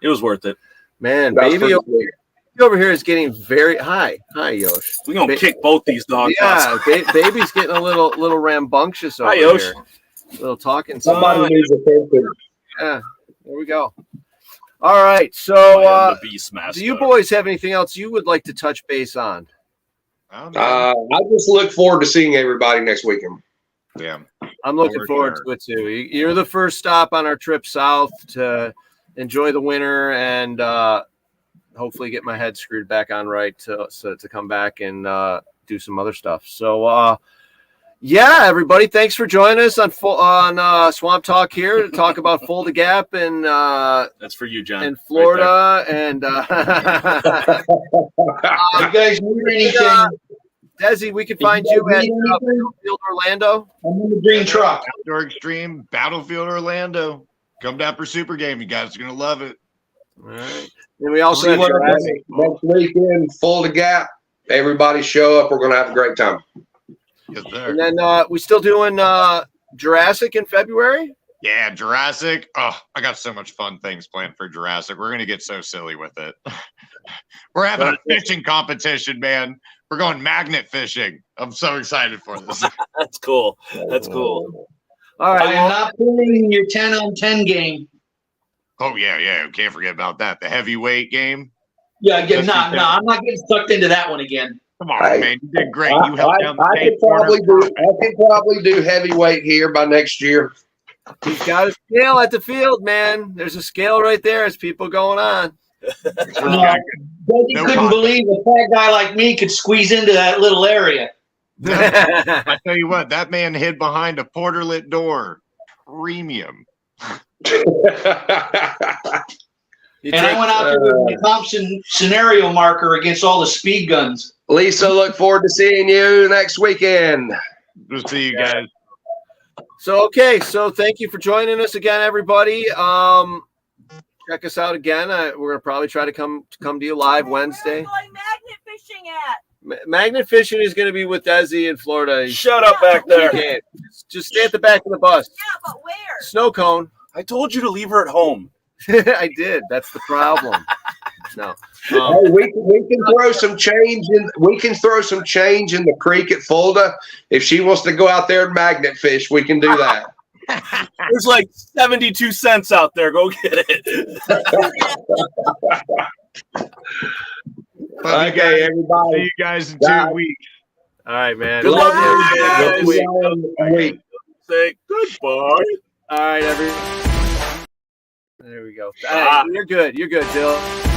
it was worth it. Man, baby over here is getting very high. Hi, Yosh. We're gonna kick both these dogs. Yeah, baby's getting a little rambunctious over Yosh. here. A little talking. Somebody needs attention. Yeah, there we go. All right, so do you boys have anything else you would like to touch base on? I just look forward to seeing everybody next weekend. Yeah, I'm looking forward to it too. You're the first stop on our trip south to enjoy the winter and hopefully get my head screwed back on right to come back and do some other stuff. So yeah, everybody, thanks for joining us on Swamp Talk here to talk about Fulda Gap and that's for you, John, in Florida. And you guys need anything? Desi, we can find you at Battlefield Orlando. I'm in the green truck. Outdoor Extreme, Battlefield Orlando. Come down for Super Game. You guys are going to love it. All right. And we also have next weekend, Fulda Gap. Everybody show up. We're going to have a great time. Yes, sir. And then we still doing Jurassic in February? Yeah, Jurassic. Oh, I got so much fun things planned for Jurassic. We're going to get so silly with it. We're having a fishing competition, man. We're going magnet fishing. I'm so excited for this. That's cool. That's cool. All right. I am not playing in your 10-on-10 game. Oh, yeah. Can't forget about that. The heavyweight game. Yeah, again, I'm not getting sucked into that one again. Come on, man. You did great. You helped down the I could probably do heavyweight here by next year. He's got a scale at the field, man. There's a scale right there as people going on. He couldn't believe a fat guy like me could squeeze into that little area. I tell you what, that man hid behind a porter-lit door. Premium. And I went out there with my Thompson scenario marker against all the speed guns. Lisa, look forward to seeing you next weekend. We'll see you guys. So thank you for joining us again, everybody. Check us out again. We're gonna probably try to come to you live Wednesday. Where are you going magnet fishing at? Magnet fishing is going to be with Desi in Florida. Shut up back there. Just stay at the back of the bus. Yeah, but where? Snow cone. I told you to leave her at home. I did. That's the problem. No. Hey, we can throw some change in. We can throw some change in the creek at Fulda. If she wants to go out there and magnet fish, we can do that. There's like 72 cents out there. Go get it. Okay, everybody. See you guys in 2 weeks. All right, man. Good luck. Good week. Say goodbye. All right, everybody. There we go. You're good. You're good, Dill.